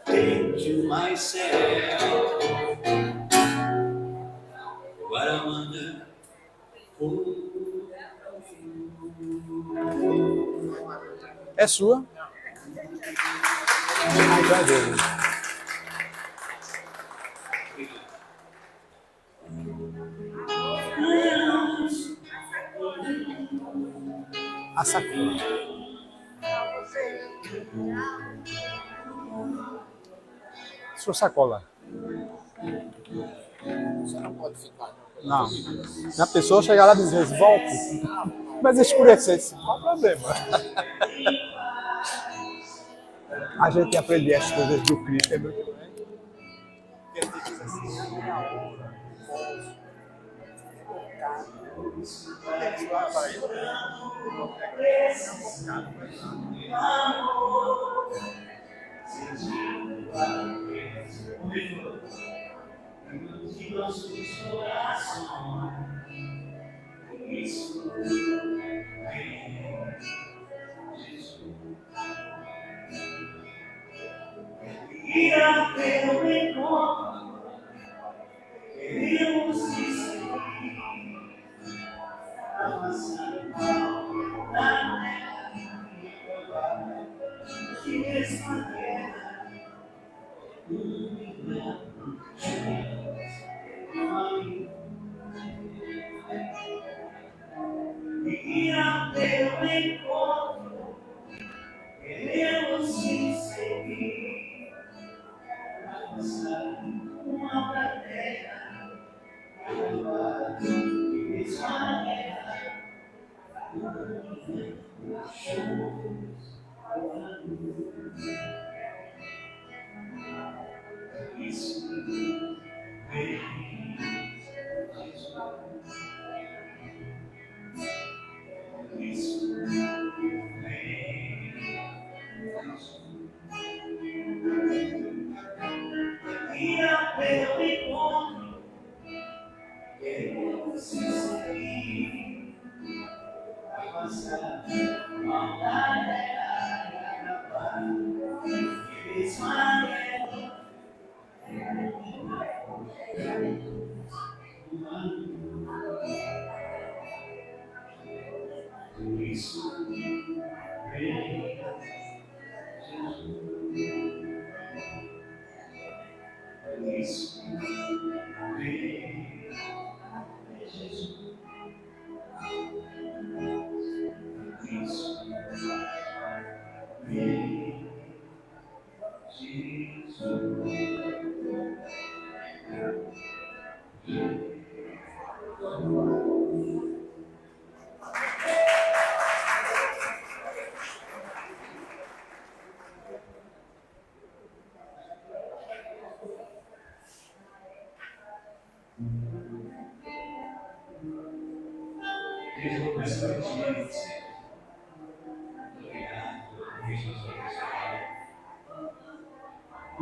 into myself. What I wonder for. É sua? Ah, então é dele. A sacola. Sua sacola. Você não pode ficar. Não. A pessoa chegar lá e dizer, volte. Mas escurecesse, qual o problema? A gente aprende as coisas do Cristo, é muito bem. Porque ele diz assim, na hora, que nossos corações isso e a teu encontro queremos te seguir avançando na terra que mesmo a terra e a teu encontro queremos te seguir avançando uma terra que mesmo a terra isso e a teu encontro queremos te seguir avançar a terra que mesmo a terra isso isso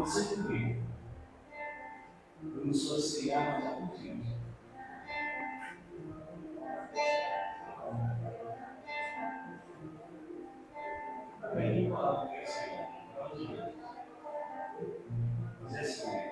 você comigo. Eu não sou auxiliar, mas é contigo. Também não falo que é assim. Mas é assim.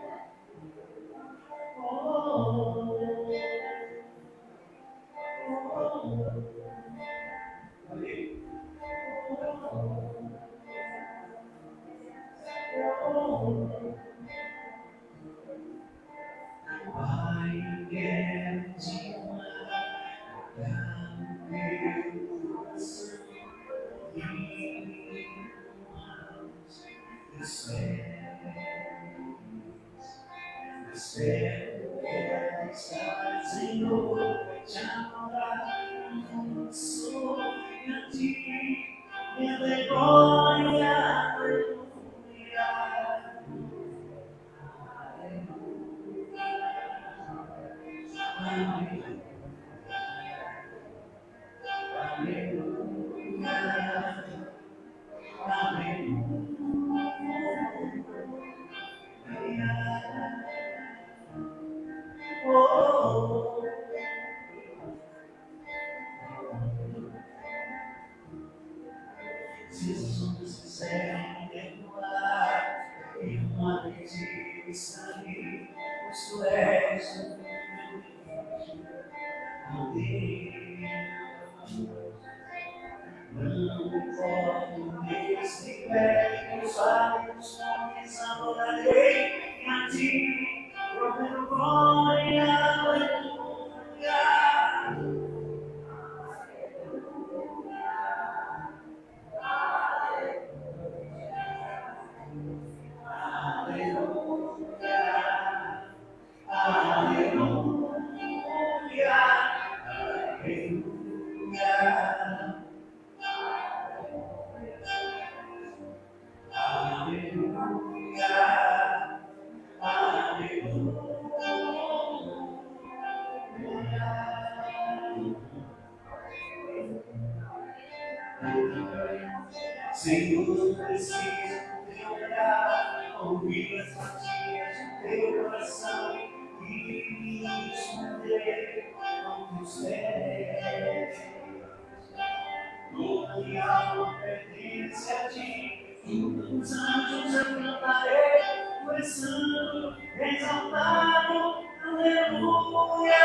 Se os outros quiserem perdoar e uma mentira sair, tu és o meu Deus. Não importa o Senhor, preciso te olhar, ouvir as batidas do teu coração e me esconder aos teus pés. Toda minha alma pertence a ti, os anjos eu cantarei, tu és santo, exaltado, aleluia.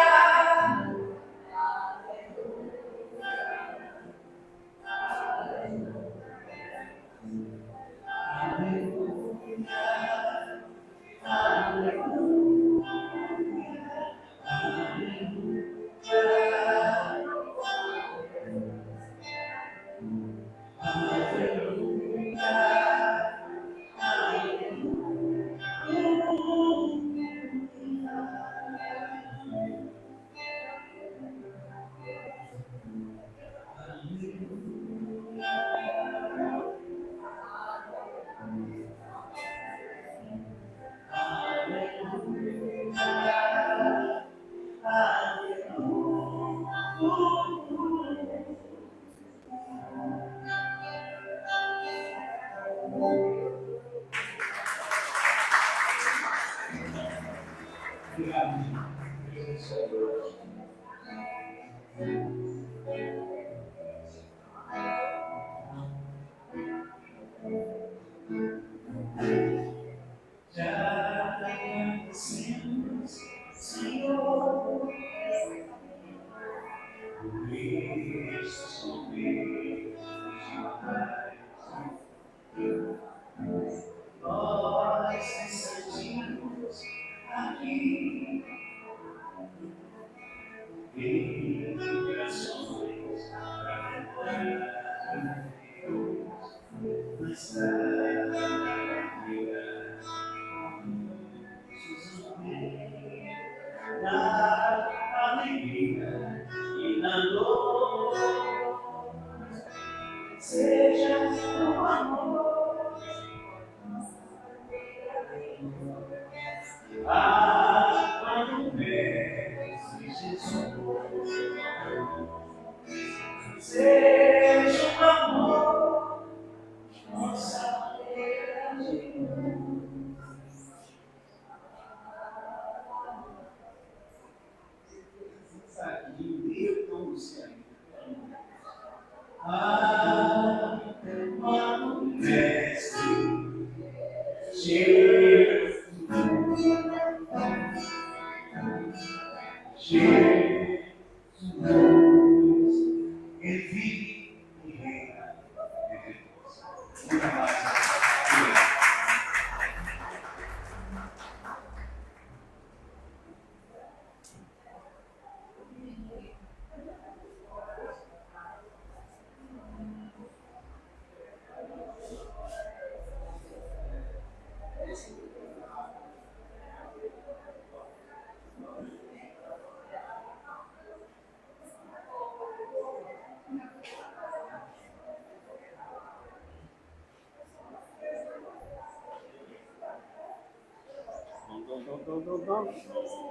Nós sentimos aqui em corações para Deus, mas na alegria e na dor, seja o amor. Quando vence Jesus, seja o amor, nossa verdade. Quando vence Jesus, ele vive e reina entre nós. Vamos.